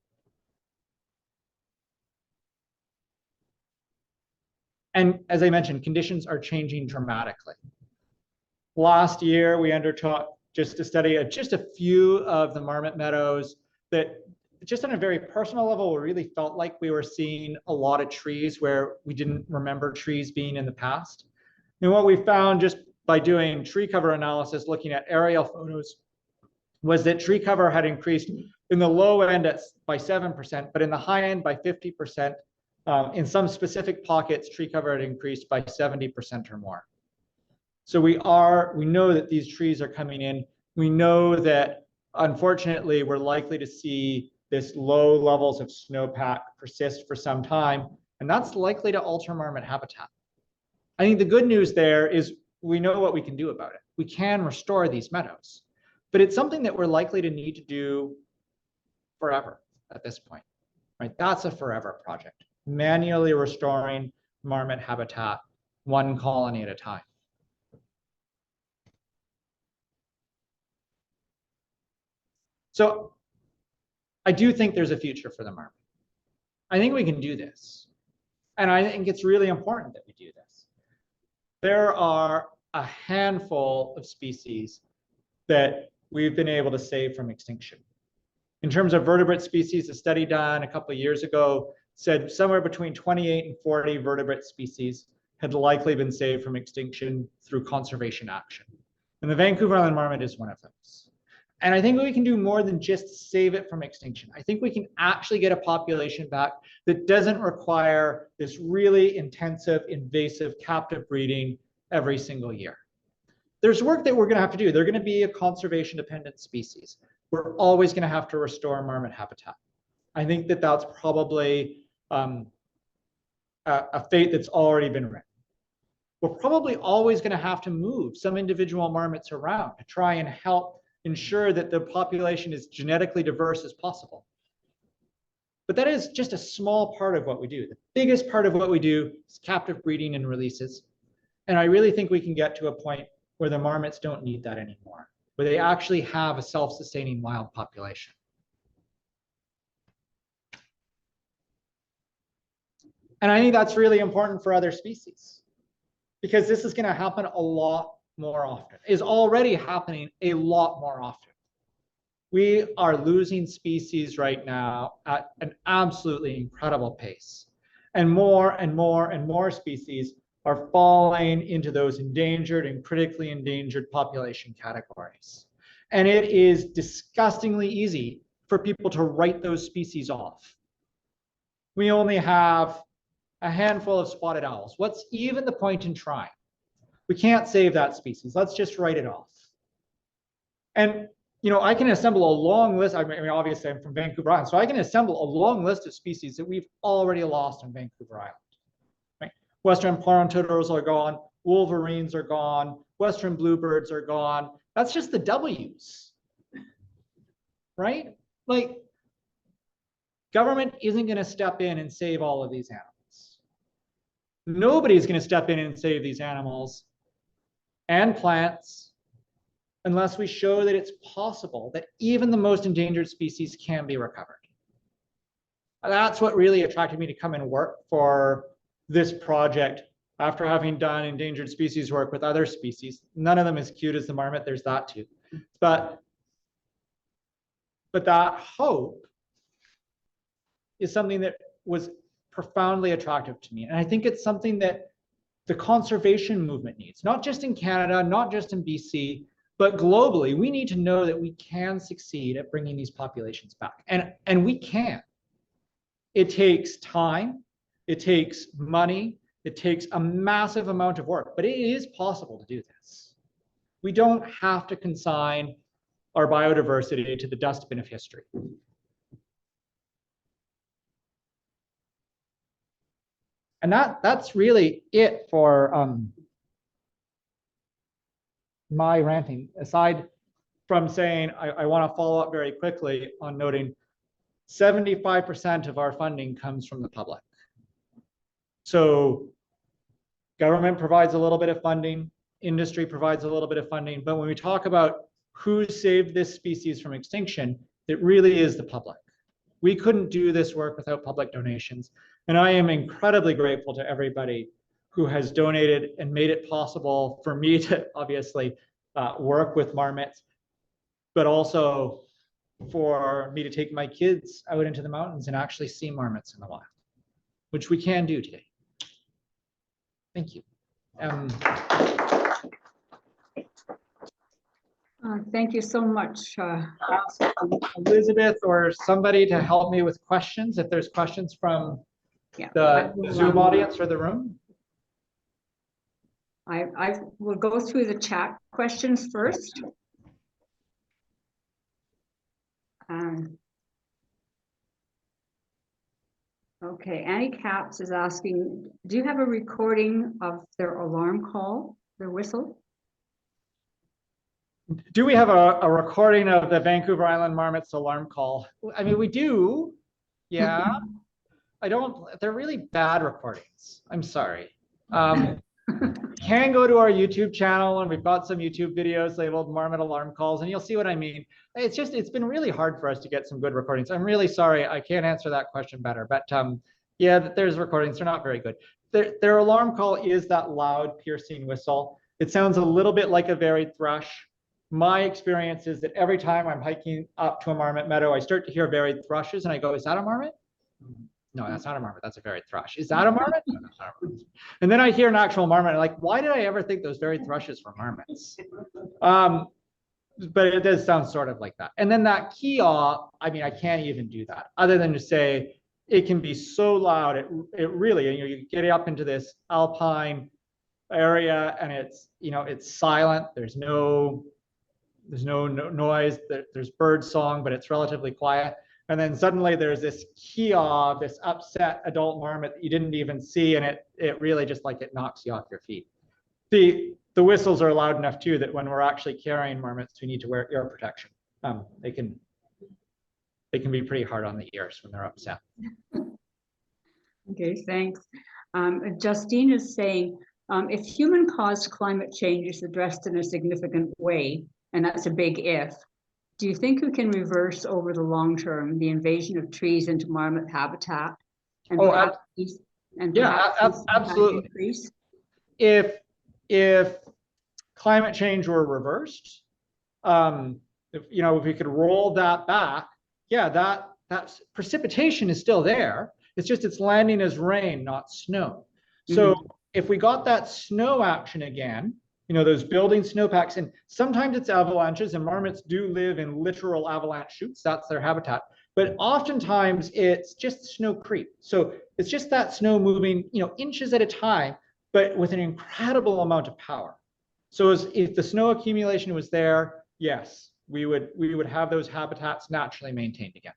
And as I mentioned, conditions are changing dramatically. Last year, we undertook just to study just a few of the marmot meadows that just on a very personal level, we really felt like we were seeing a lot of trees where we didn't remember trees being in the past. And what we found just by doing tree cover analysis, looking at aerial photos, was that tree cover had increased in the low end by 7%, but in the high end by 50%. In some specific pockets, tree cover had increased by 70% or more. So we know that these trees are coming in. We know that, unfortunately, we're likely to see this low levels of snowpack persist for some time, and that's likely to alter marmot habitat. I think the good news there is we know what we can do about it. We can restore these meadows, but it's something that we're likely to need to do forever at this point, right? That's a forever project. manually restoring marmot habitat, one colony at a time. So I do think there's a future for the marmot. I think we can do this. And I think it's really important that we do this. There are a handful of species that we've been able to save from extinction. In terms of vertebrate species, a study done a couple of years ago said somewhere between 28 and 40 vertebrate species had likely been saved from extinction through conservation action. And the Vancouver Island Marmot is one of those. And I think we can do more than just save it from extinction. I think we can actually get a population back that doesn't require this really intensive, invasive captive breeding every single year. There's work that we're going to have to do. They're going to be a conservation dependent species. We're always going to have to restore marmot habitat. I think that that's probably a fate that's already been written. We're probably always going to have to move some individual marmots around to try and help ensure that the population is genetically diverse as possible. But that is just a small part of what we do. The biggest part of what we do is captive breeding and releases. And I really think we can get to a point where the marmots don't need that anymore, where they actually have a self-sustaining wild population. And I think that's really important for other species, because this is going to happen a lot more often, is already happening a lot more often. We are losing species right now at an absolutely incredible pace. And more and more and more species are falling into those endangered and critically endangered population categories. And it is disgustingly easy for people to write those species off. We only have a handful of spotted owls. What's even the point in trying? We can't save that species. Let's just write it off. And I can assemble a long list. I mean, obviously, I'm from Vancouver Island, so I can assemble a long list of species that we've already lost on Vancouver Island. Right? Western pond turtles are gone. Wolverines are gone. Western bluebirds are gone. That's just the W's, right? Like, government isn't going to step in and save all of these animals. Nobody's going to step in and save these animals and plants unless we show that it's possible that even the most endangered species can be recovered. That's what really attracted me to come and work for this project after having done endangered species work with other species. None of them as cute as the marmot, there's that too. But that hope is something that was profoundly attractive to me. And I think it's something that the conservation movement needs, not just in Canada, not just in BC, but globally. We need to know that we can succeed at bringing these populations back. And we can. It takes time, it takes money, it takes a massive amount of work, but it is possible to do this. We don't have to consign our biodiversity to the dustbin of history. And that's really it for my ranting, aside from saying I want to follow up very quickly on noting 75% of our funding comes from the public. So government provides a little bit of funding, industry provides a little bit of funding, but when we talk about who saved this species from extinction, it really is the public. We couldn't do this work without public donations. And I am incredibly grateful to everybody who has donated and made it possible for me to obviously work with marmots, but also for me to take my kids out into the mountains and actually see marmots in the wild, which we can do today. Thank you. Thank you so much. Elizabeth or somebody to help me with questions, if there's questions from the Zoom audience or the room. I will go through the chat questions first. Okay, Annie Caps is asking, do you have a recording of their alarm call, their whistle? Do we have a recording of the Vancouver Island Marmot's alarm call? I mean, we do, yeah. they're really bad recordings. I'm sorry. Can go to our YouTube channel, and we've got some YouTube videos labeled Marmot alarm calls, and you'll see what I mean. It's been really hard for us to get some good recordings. I'm really sorry, I can't answer that question better, but yeah, there's recordings, they're not very good. Their alarm call is that loud piercing whistle. It sounds a little bit like a varied thrush. My experience is that every time I'm hiking up to a marmot meadow, I start to hear varied thrushes, and I go, is that a marmot? No, that's not a marmot. That's a varied thrush. Is that a marmot? No, that's not a marmot. And then I hear an actual marmot. I'm like, why did I ever think those varied thrushes were marmots? But it does sound sort of like that. And then that kee-aw, I mean, I can't even do that other than to say it can be so loud. It really, you get up into this alpine area, and it's silent. There's no noise. There's bird song, but it's relatively quiet. And then suddenly there's this kee-aw, this upset adult marmot that you didn't even see, and it really just like it knocks you off your feet. The whistles are loud enough too that when we're actually carrying marmots, we need to wear ear protection. They can be pretty hard on the ears when they're upset. Okay, thanks. Justine is saying, if human-caused climate change is addressed in a significant way, and that's a big if, do you think we can reverse over the long term the invasion of trees into marmot habitat? And absolutely. Increase? If climate change were reversed, if we could roll that back, yeah, that precipitation is still there. It's just it's landing as rain, not snow. So if we got that snow action again, those building snowpacks, and sometimes it's avalanches, and marmots do live in literal avalanche chutes. That's their habitat. But oftentimes it's just snow creep. So it's just that snow moving, inches at a time, but with an incredible amount of power. So if the snow accumulation was there, yes, we would have those habitats naturally maintained again.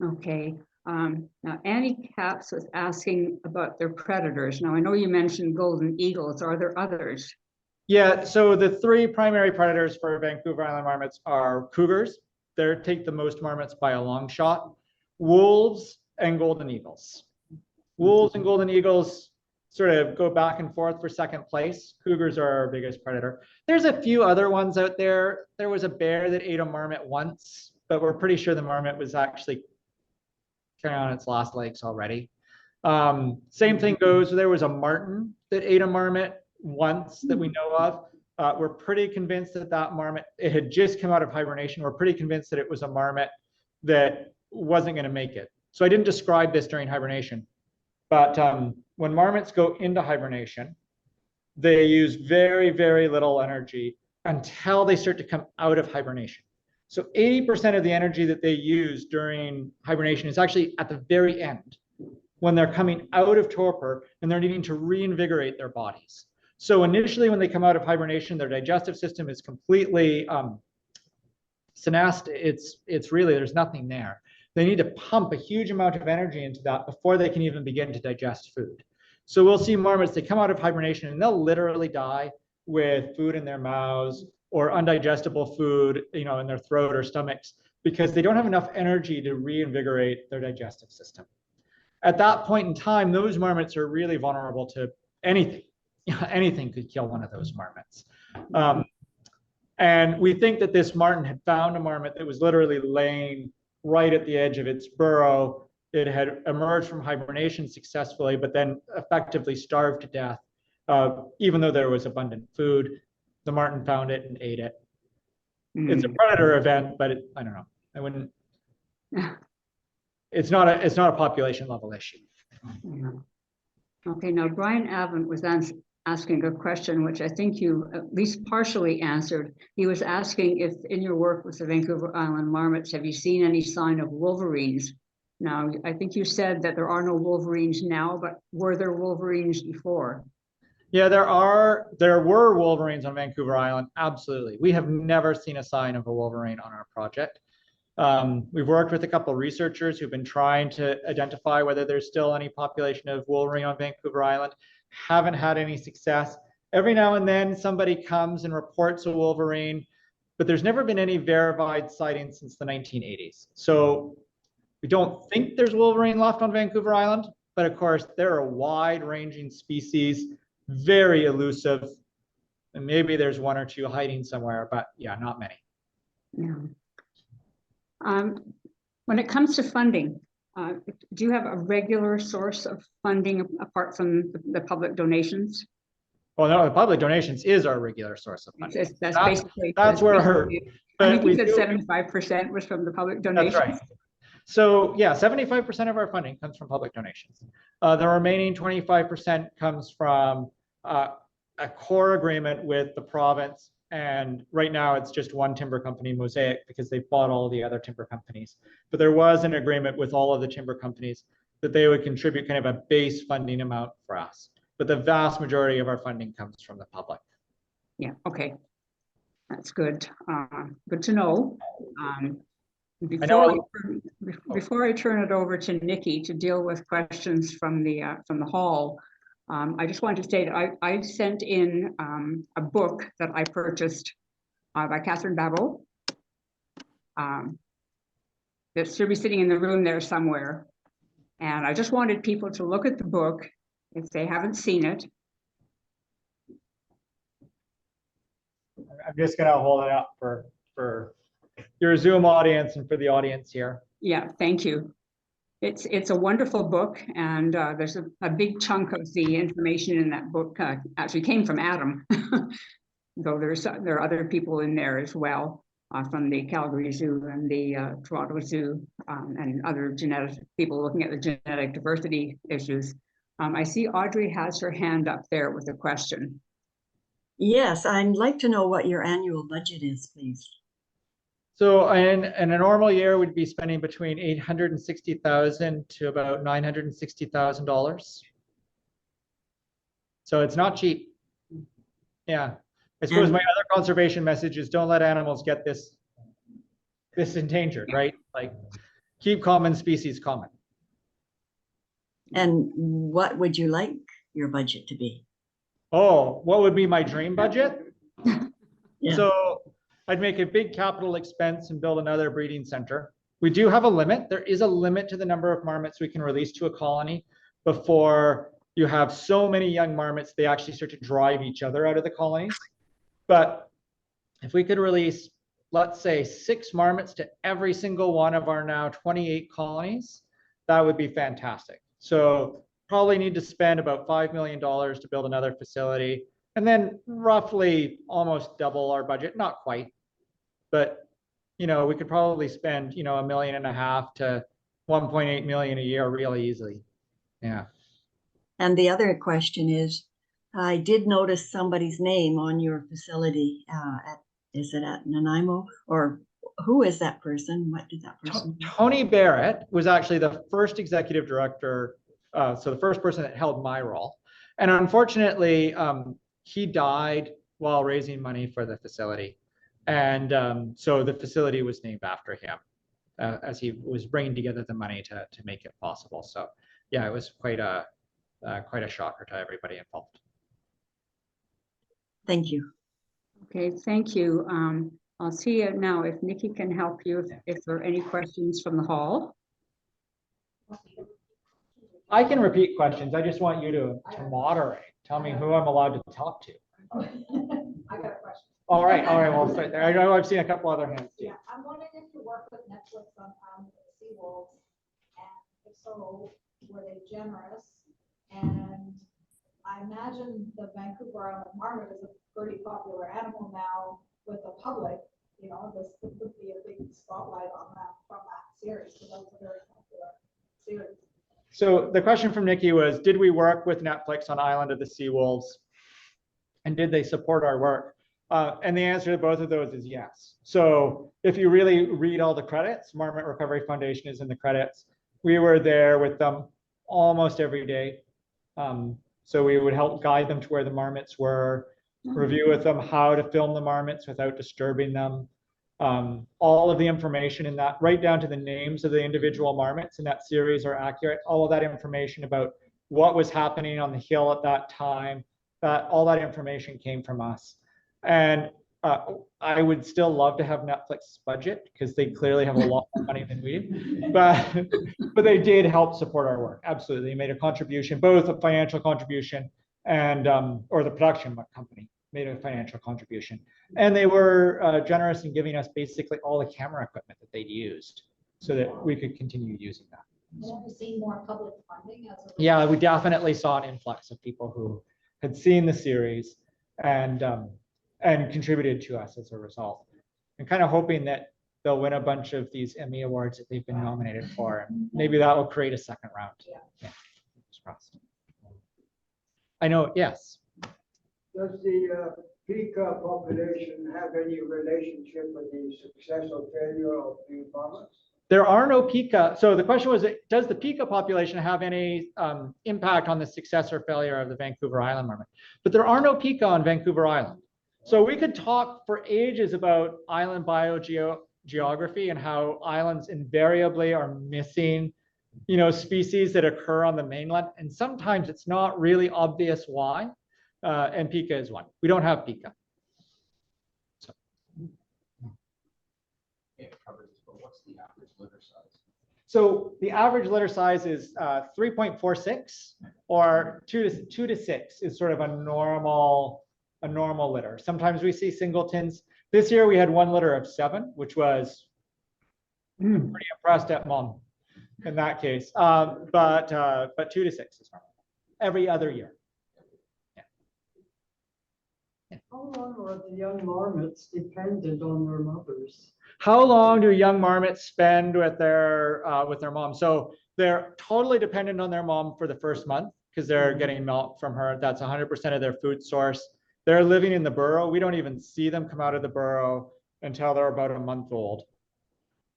Okay. Now, Annie Capps was asking about their predators. Now, I know you mentioned golden eagles. Are there others? Yeah, so the three primary predators for Vancouver Island marmots are cougars. They take the most marmots by a long shot. Wolves and golden eagles. Wolves and golden eagles sort of go back and forth for second place. Cougars are our biggest predator. There's a few other ones out there. There was a bear that ate a marmot once, but we're pretty sure the marmot was actually carrying on its last legs already. Same thing goes, there was a marten that ate a marmot once that we know of. We're pretty convinced that marmot, it had just come out of hibernation. We're pretty convinced that it was a marmot that wasn't going to make it. So I didn't describe this during hibernation, but when marmots go into hibernation, they use very, very little energy until they start to come out of hibernation. So 80% of the energy that they use during hibernation is actually at the very end, when they're coming out of torpor and they're needing to reinvigorate their bodies. So initially, when they come out of hibernation, their digestive system is completely synapsed. It's really, there's nothing there. They need to pump a huge amount of energy into that before they can even begin to digest food. So we'll see marmots, they come out of hibernation and they'll literally die with food in their mouths or undigestible food, in their throat or stomachs, because they don't have enough energy to reinvigorate their digestive system. At that point in time, those marmots are really vulnerable to anything. Anything could kill one of those marmots. And we think that this marten had found a marmot that was literally laying right at the edge of its burrow. It had emerged from hibernation successfully, but then effectively starved to death, even though there was abundant food. The marten found it and ate it. It's a predator event, but I don't know. I wouldn't. It's not a population level issue. Yeah. Okay, now Brian Avent was asking a question, which I think you at least partially answered. He was asking if in your work with the Vancouver Island Marmots, have you seen any sign of wolverines? Now, I think you said that there are no wolverines now, but were there wolverines before? Yeah, there were wolverines on Vancouver Island, absolutely. We have never seen a sign of a wolverine on our project. We've worked with a couple of researchers who've been trying to identify whether there's still any population of wolverine on Vancouver Island. Haven't had any success. Every now and then somebody comes and reports a wolverine, but there's never been any verified sightings since the 1980s. So We don't think there's wolverine left on Vancouver Island, but of course there are wide-ranging species, very elusive, and maybe there's one or two hiding somewhere, but yeah, not many. Yeah. When it comes to funding, do you have a regular source of funding apart from the public donations? Well, no, the public donations is our regular source of funding. That's basically. That's where her. I think you said 75% was from the public donations. That's right. So yeah, 75% of our funding comes from public donations. The remaining 25% comes from a core agreement with the province. And right now it's just one timber company, Mosaic, because they bought all the other timber companies. But there was an agreement with all of the timber companies that they would contribute kind of a base funding amount for us. But the vast majority of our funding comes from the public. Yeah, okay. That's good. Good to know. Before I turn it over to Nikki to deal with questions from the hall, I just wanted to say that I sent in a book that I purchased by Catherine Babel. That should be sitting in the room there somewhere. And I just wanted people to look at the book if they haven't seen it. I'm just going to hold it up for your Zoom audience and for the audience here. Yeah, thank you. It's a wonderful book, and there's a big chunk of the information in that book actually came from Adam, though there are other people in there as well from the Calgary Zoo and the Toronto Zoo and other genetic people looking at the genetic diversity issues. I see Audrey has her hand up there with a question. Yes, I'd like to know what your annual budget is, please. So in a normal year, we'd be spending between $860,000 to about $960,000. So it's not cheap. Yeah. I suppose my other conservation message is don't let animals get this endangered, right? Like keep common species common. And what would you like your budget to be? Oh, what would be my dream budget? Yeah. So I'd make a big capital expense and build another breeding center. We do have a limit. There is a limit to the number of marmots we can release to a colony before you have so many young marmots, they actually start to drive each other out of the colonies. But if we could release, let's say 6 marmots to every single one of our now 28 colonies, that would be fantastic. So probably need to spend about $5 million to build another facility, and then roughly almost double our budget, not quite, but we could probably spend $1.5 million to 1.8 million a year really easily. Yeah. And the other question is, I did notice somebody's name on your facility. Is it at Nanaimo, or who is that person? What did that person do? Tony Barrett was actually the first executive director, so the first person that held my role. And unfortunately, he died while raising money for the facility. And so the facility was named after him as he was bringing together the money to make it possible. So yeah, it was quite a shocker to everybody involved. Thank you. Okay, thank you. I'll see you now if Nikki can help you if there are any questions from the hall. I can repeat questions. I just want you to moderate. Tell me who I'm allowed to talk to. I got a question. All right, we'll start there. I know I've seen a couple other hands too. Yeah, I'm wondering if you work with Netflix on sea wolves, and if so, were they generous? And I imagine the Vancouver Island Marmot is a pretty popular animal now with the public. This would be a big spotlight on that from that series, because that was a very popular series. So the question from Nikki was, did we work with Netflix on Island of the Sea Wolves? And did they support our work? And the answer to both of those is yes. So if you really read all the credits, Marmot Recovery Foundation is in the credits. We were there with them almost every day. So we would help guide them to where the marmots were, review with them how to film the marmots without disturbing them. All of the information in that, right down to the names of the individual marmots in that series, are accurate. All of that information about what was happening on the hill at that time, all that information came from us. And I would still love to have Netflix's budget because they clearly have a lot more money than we do, but they did help support our work. Absolutely, they made a contribution, both a financial contribution and or the production company made a financial contribution, and they were generous in giving us basically all the camera equipment that they'd used so that we could continue using that. Have you seen more public funding as a Yeah, we definitely saw an influx of people who had seen the series and contributed to us as a result. And kind of hoping that they'll win a bunch of these Emmy Awards that they've been nominated for. And maybe that will create a second round. Yeah. I know, yes. Does the peacock population have any relationship with the success or failure of the marmots? There are no pika. So the question was, does the pika population have any impact on the success or failure of the Vancouver Island marmot? But there are no pika on Vancouver Island. So we could talk for ages about island biogeography and how islands invariably are missing, species that occur on the mainland. And sometimes it's not really obvious why. And pika is one. We don't have pika. So. It covers this, but what's the average litter size? So the average litter size is 3.46, or 2 to 6 is sort of a normal litter. Sometimes we see singletons. This year we had one litter of 7, which was pretty impressed at Mom in that case. But 2 to 6 is normal every other year. How long are the young marmots dependent on their mothers? How long do young marmots spend with their mom? So they're totally dependent on their mom for the first month because they're getting milk from her. That's 100% of their food source. They're living in the burrow. We don't even see them come out of the burrow until they're about a month old.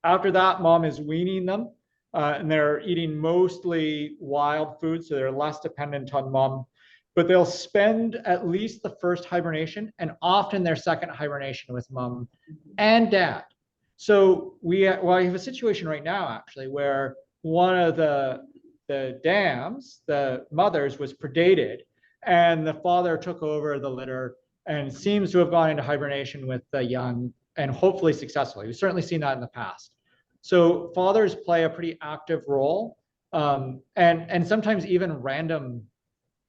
After that, mom is weaning them, and they're eating mostly wild food, so they're less dependent on mom. But they'll spend at least the first hibernation and often their second hibernation with mom and dad. So we have a situation right now actually where one of the dams, the mothers, was predated, and the father took over the litter and seems to have gone into hibernation with the young, and hopefully successfully. We've certainly seen that in the past. So fathers play a pretty active role, and sometimes even random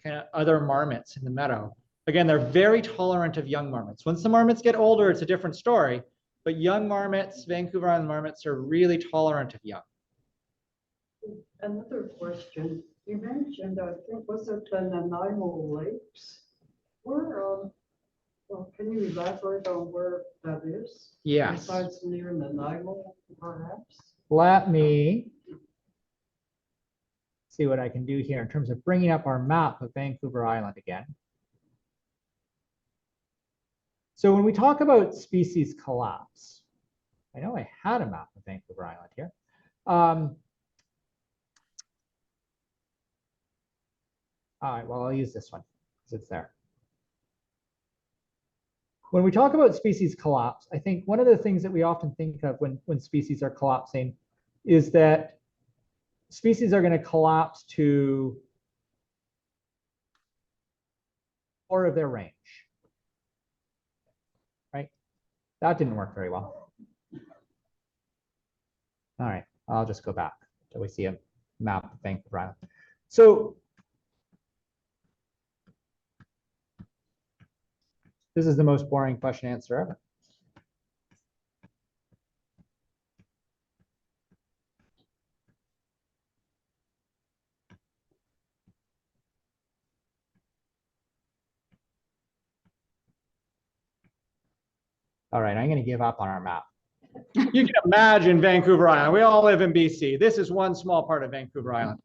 kind of other marmots in the meadow. Again, they're very tolerant of young marmots. Once the marmots get older, it's a different story. But young marmots, Vancouver Island marmots, are really tolerant of young. Another question. You mentioned, I think, was it the Nanaimo Lakes? Where, can you elaborate on where that is? Yes. Besides near Nanaimo, perhaps? Let me see what I can do here in terms of bringing up our map of Vancouver Island again. So when we talk about species collapse, I know I had a map of Vancouver Island here. All right, well, I'll use this one because it's there. When we talk about species collapse, I think one of the things that we often think of when species are collapsing is that species are going to collapse to more of their range, right? That didn't work very well. All right, I'll just go back until we see a map of Vancouver Island. So this is the most boring question answer ever. All right, I'm going to give up on our map. You can imagine Vancouver Island. We all live in BC. This is one small part of Vancouver Island.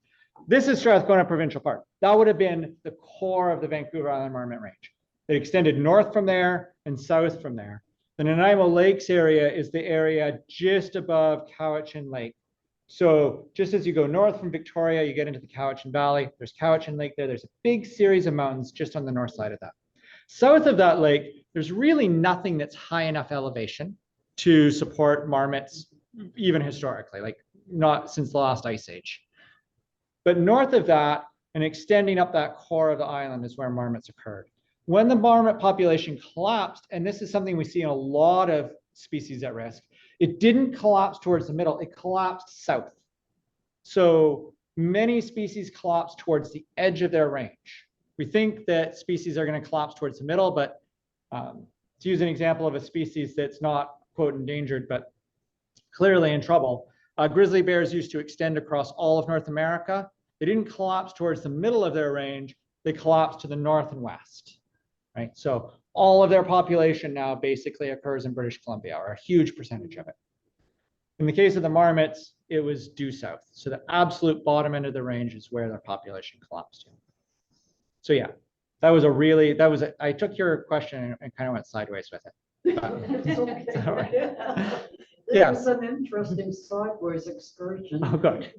This is Strathcona Provincial Park. That would have been the core of the Vancouver Island Marmot Range. It extended north from there and south from there. The Nanaimo Lakes area is the area just above Cowichan Lake. So just as you go north from Victoria, you get into the Cowichan Valley. There's Cowichan Lake there. There's a big series of mountains just on the north side of that. South of that lake, there's really nothing that's high enough elevation to support marmots, even historically, like not since the last ice age. But north of that and extending up that core of the island is where marmots occurred. When the marmot population collapsed, and this is something we see in a lot of species at risk, it didn't collapse towards the middle, it collapsed south. So many species collapse towards the edge of their range. We think that species are going to collapse towards the middle, but to use an example of a species that's not, quote, endangered, but clearly in trouble, grizzly bears used to extend across all of North America. They didn't collapse towards the middle of their range, they collapsed to the north and west, right? So all of their population now basically occurs in British Columbia, or a huge percentage of it. In the case of the marmots, it was due south. So the absolute bottom end of the range is where their population collapsed to. So yeah, I took your question and kind of went sideways with it. It's okay. All right. It Yeah. was an interesting sideways excursion. Oh, good.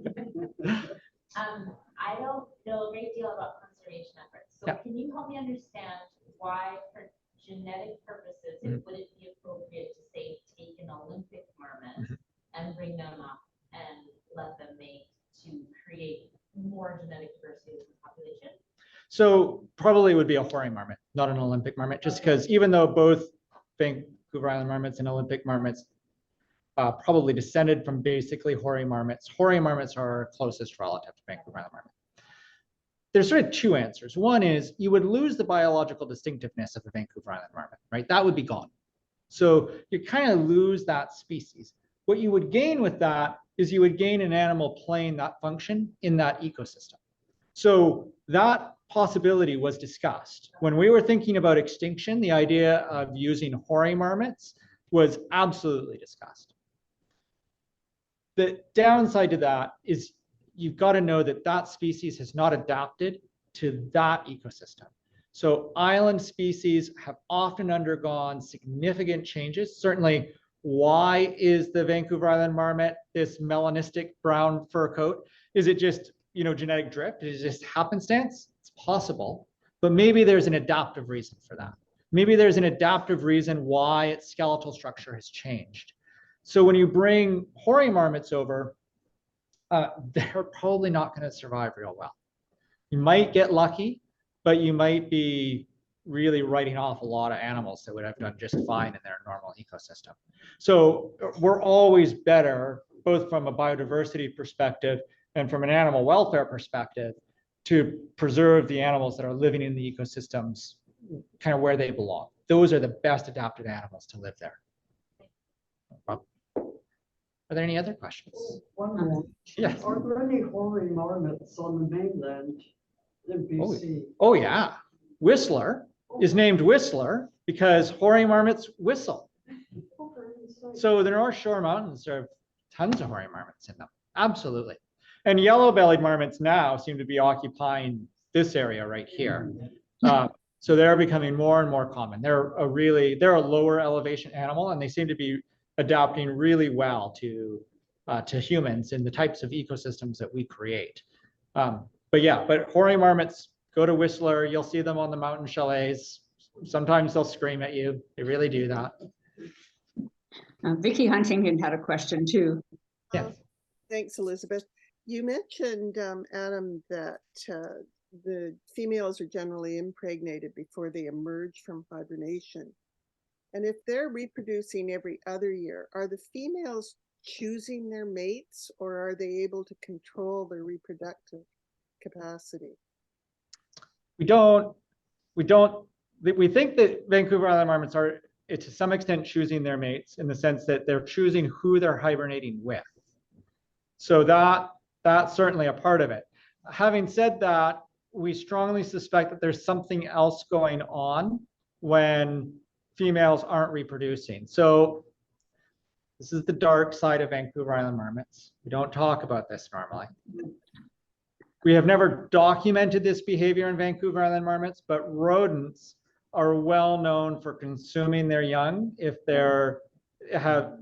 I don't know a great deal about conservation efforts. So Yeah. can you help me understand why, for genetic purposes, it wouldn't be appropriate to say take an Olympic marmot and bring them up and let them mate to create more genetic diversity in the population? So probably would be a hoary marmot, not an Olympic marmot, just because even though both Vancouver Island marmots and Olympic marmots probably descended from basically hoary marmots are our closest relative to Vancouver Island marmot. There's sort of two answers. One is you would lose the biological distinctiveness of the Vancouver Island marmot, right? That would be gone. So you kind of lose that species. What you would gain with that is you would gain an animal playing that function in that ecosystem. So that possibility was discussed. When we were thinking about extinction, the idea of using hoary marmots was absolutely discussed. The downside to that is you've got to know that that species has not adapted to that ecosystem. So island species have often undergone significant changes. Certainly, why is the Vancouver Island marmot this melanistic brown fur coat? Is it just, genetic drift? Is it just happenstance? It's possible, but maybe there's an adaptive reason for that. Maybe there's an adaptive reason why its skeletal structure has changed. So when you bring hoary marmots over, they're probably not going to survive real well. You might get lucky, but you might be really writing off a lot of animals that would have done just fine in their normal ecosystem. So we're always better, both from a biodiversity perspective and from an animal welfare perspective, to preserve the animals that are living in the ecosystems kind of where they belong. Those are the best adapted animals to live there. Are there any other questions? One more. Yes. Are there any hoary marmots on the mainland in BC? Oh yeah. Whistler is named Whistler because hoary marmots whistle. So the North Shore Mountains have tons of hoary marmots in them. Absolutely. And yellow-bellied marmots now seem to be occupying this area right here. So they're becoming more and more common. They're a lower elevation animal, and they seem to be adapting really well to humans in the types of ecosystems that we create. But hoary marmots, go to Whistler, you'll see them on the mountain chalets. Sometimes they'll scream at you. They really do that. Vicki Huntington had a question too. Yeah. Thanks, Elizabeth. You mentioned, Adam, that the females are generally impregnated before they emerge from hibernation. And if they're reproducing every other year, are the females choosing their mates, or are they able to control their reproductive capacity? We think that Vancouver Island marmots are to some extent choosing their mates in the sense that they're choosing who they're hibernating with. So that's certainly a part of it. Having said that, we strongly suspect that there's something else going on when females aren't reproducing. So this is the dark side of Vancouver Island marmots. We don't talk about this normally. We have never documented this behavior in Vancouver Island marmots, but rodents are well known for consuming their young if they have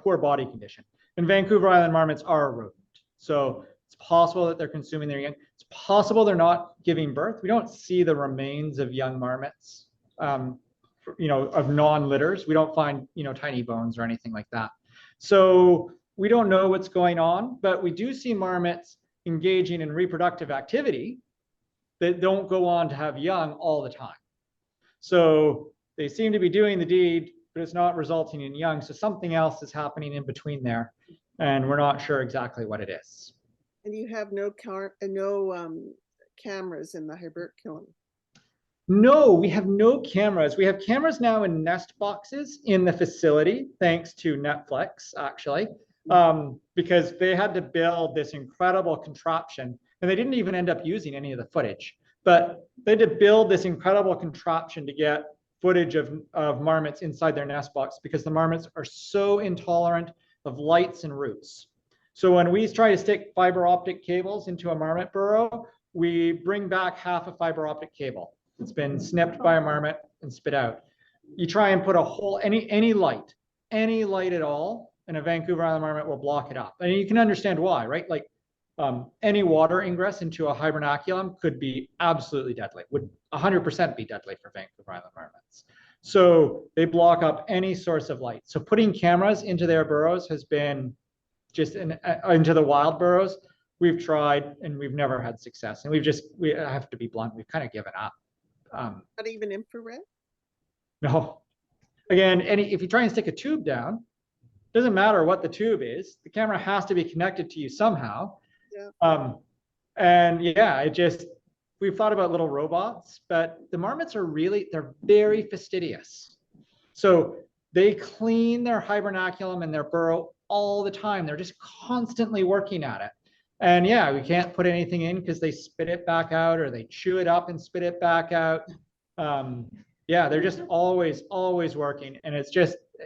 poor body condition. And Vancouver Island marmots are a rodent. So it's possible that they're consuming their young. It's possible they're not giving birth. We don't see the remains of young marmots, of non-litters. We don't find, tiny bones or anything like that. So we don't know what's going on, but we do see marmots engaging in reproductive activity that don't go on to have young all the time. So they seem to be doing the deed, but it's not resulting in young. So something else is happening in between there, and we're not sure exactly what it is. And you have no cameras in the Hiberculum. No, we have no cameras. We have cameras now in nest boxes in the facility, thanks to Netflix, actually, because they had to build this incredible contraption, and they didn't even end up using any of the footage, but they had to build this incredible contraption to get footage of marmots inside their nest box, because the marmots are so intolerant of lights and roots. So when we try to stick fiber optic cables into a marmot burrow, we bring back half a fiber optic cable. It's been snipped by a marmot and spit out. You try and put a whole, any light at all, and a Vancouver Island Marmot will block it up. And you can understand why, right? Like any water ingress into a hibernaculum could be absolutely deadly, would 100% be deadly for Vancouver Island Marmots. So they block up any source of light. So putting cameras into their burrows has been just into the wild burrows. We've tried and we've never had success. And we have to be blunt, we've kind of given up. Not even infrared? No. Again, if you try and stick a tube down, doesn't matter what the tube is, the camera has to be connected to you somehow. Yeah. And yeah, we've thought about little robots, but the marmots they're very fastidious. So they clean their hibernaculum and their burrow all the time. They're just constantly working at it. And yeah, we can't put anything in because they spit it back out, or they chew it up and spit it back out. Yeah, they're just always working. And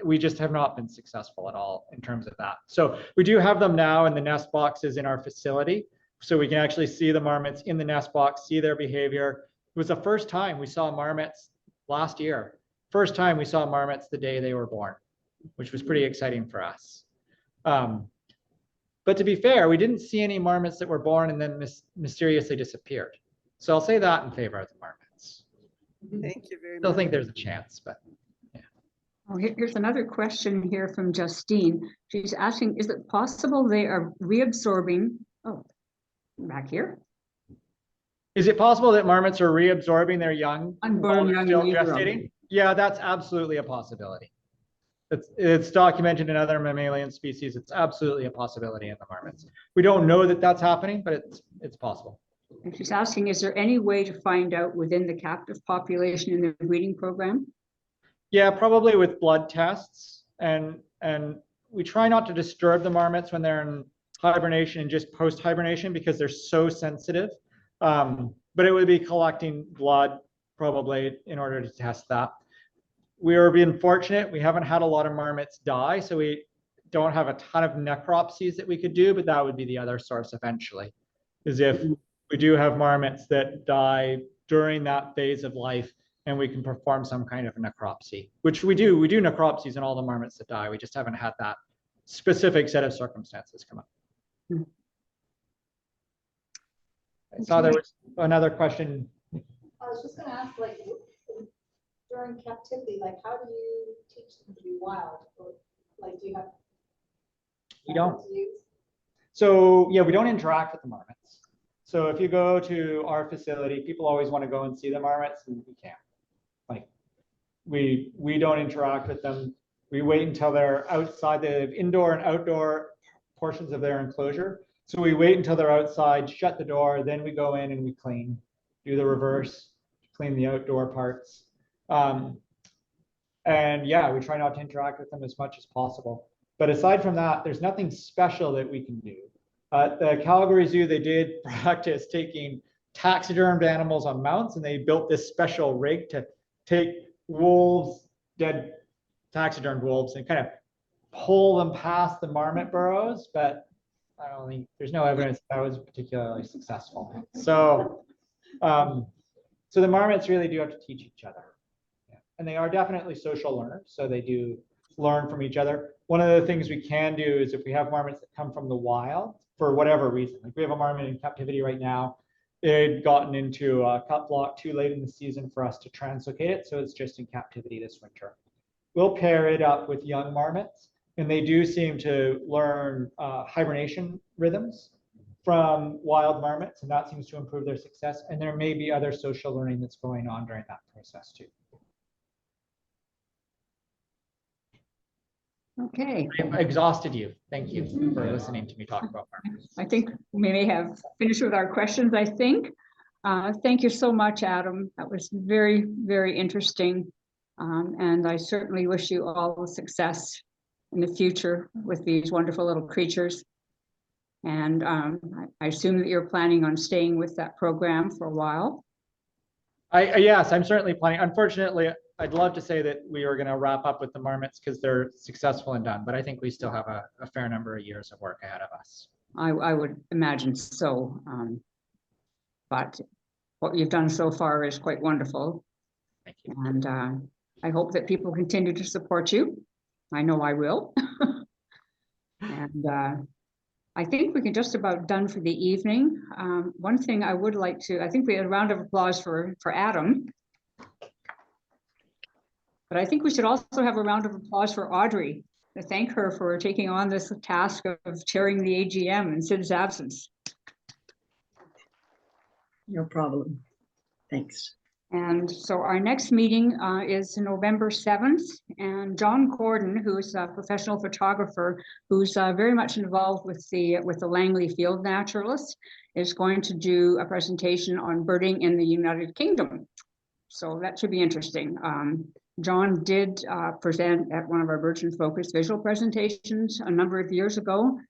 we just have not been successful at all in terms of that. So we do have them now in the nest boxes in our facility. So we can actually see the marmots in the nest box, see their behavior. It was the first time we saw marmots last year. First time we saw marmots the day they were born, which was pretty exciting for us. But to be fair, we didn't see any marmots that were born and then mysteriously disappeared. So I'll say that in favor of the marmots. Thank you very much. Still think there's a chance, but yeah. Oh, here's another question here from Justine. She's asking, is it possible they are reabsorbing, back here? Is it possible that marmots are reabsorbing their young Unborn while they're young still in utero. gestating? Yeah, that's absolutely a possibility. It's documented in other mammalian species. It's absolutely a possibility in the marmots. We don't know that that's happening, but it's possible. And she's asking, is there any way to find out within the captive population in the breeding program? Yeah, probably with blood tests. And we try not to disturb the marmots when they're in hibernation and just post-hibernation, because they're so sensitive. But it would be collecting blood probably in order to test that. We're being fortunate. We haven't had a lot of marmots die, so we don't have a ton of necropsies that we could do, but that would be the other source eventually, is if we do have marmots that die during that phase of life and we can perform some kind of necropsy, which we do. We do necropsies in all the marmots that die. We just haven't had that specific set of circumstances come up. I saw there was another question. I was just gonna ask, like, during captivity, like, how do you teach them to be wild? Or, like, do you have? We don't. to use? So yeah, we don't interact with the marmots. So if you go to our facility, people always want to go and see the marmots, and we can't. Like, we don't interact with them. We wait until they're outside. They have indoor and outdoor portions of their enclosure. So we wait until they're outside, shut the door, then we go in and we clean, do the reverse, clean the outdoor parts. And yeah, we try not to interact with them as much as possible. But aside from that, there's nothing special that we can do. At the Calgary Zoo, they did practice taking taxidermed animals on mounts, and they built this special rig to take wolves, dead taxidermed wolves, and kind of pull them past the marmot burrows. But I don't think there's no evidence that was particularly successful. So, so the marmots really do have to teach each other. And they are definitely social learners, so they do learn from each other. One of the things we can do is if we have marmots that come from the wild, for whatever reason, like we have a marmot in captivity right now, it had gotten into a cut block too late in the season for us to translocate it, so it's just in captivity this winter. We'll pair it up with young marmots, and they do seem to learn hibernation rhythms from wild marmots, and that seems to improve their success. And there may be other social learning that's going on during that process too. Okay, I've exhausted you. Thank you for listening to me talk about marmots. I think we may have finished with our questions, I think. Thank you so much, Adam. That was very, very interesting. And I certainly wish you all the success in the future with these wonderful little creatures. And I assume that you're planning on staying with that program for a while. Yes, I'm certainly planning. Unfortunately, I'd love to say that we are going to wrap up with the marmots because they're successful and done, but I think we still have a fair number of years of work ahead of us. I would imagine so. But what you've done so far is quite wonderful. Thank you. And I hope that people continue to support you. I know I will. And I think we can just about done for the evening. One thing I would like to, I think we had a round of applause for Adam. But I think we should also have a round of applause for Audrey to thank her for taking on this task of chairing the AGM in Sid's absence. No problem. Thanks. And so our next meeting is November 7th, and John Gordon, who's a professional photographer, who's very much involved with the Langley Field Naturalist, is going to do a presentation on birding in the United Kingdom. So that should be interesting. John did present at one of our Birds in Focus visual presentations a number of years ago.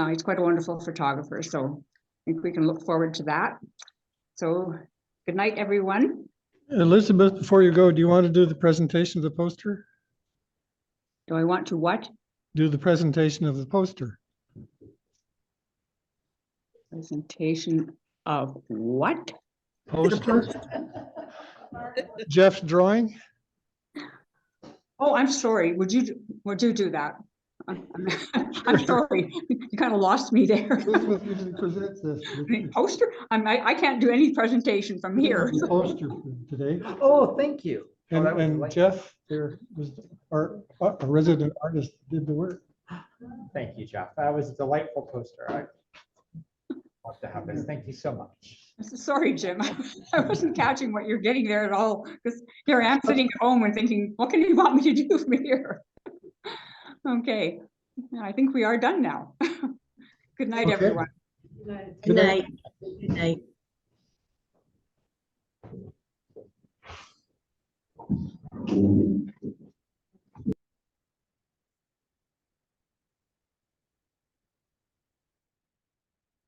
He's quite a wonderful photographer, so I think we can look forward to that. So good night, everyone. Elizabeth, before you go, do you want to do the presentation of the poster? Do I want to what? Do the presentation of the poster. Presentation of what? Poster. Jeff's drawing. Oh, I'm sorry. Would you do that? I'm sorry. You kind of lost me there. Elizabeth usually presents this. Poster? I can't do any presentation from here. The poster for today. Oh, thank you. And Jeff, there was a resident artist did the work. Thank you, Jeff. That was a delightful poster. I love to have this. Thank you so much. Sorry, Jim. I wasn't catching what you're getting there at all. Because here I am sitting at home and thinking, what can you want me to do from here? Okay, I think we are done now. Good night, Okay. everyone. Good night. Good night.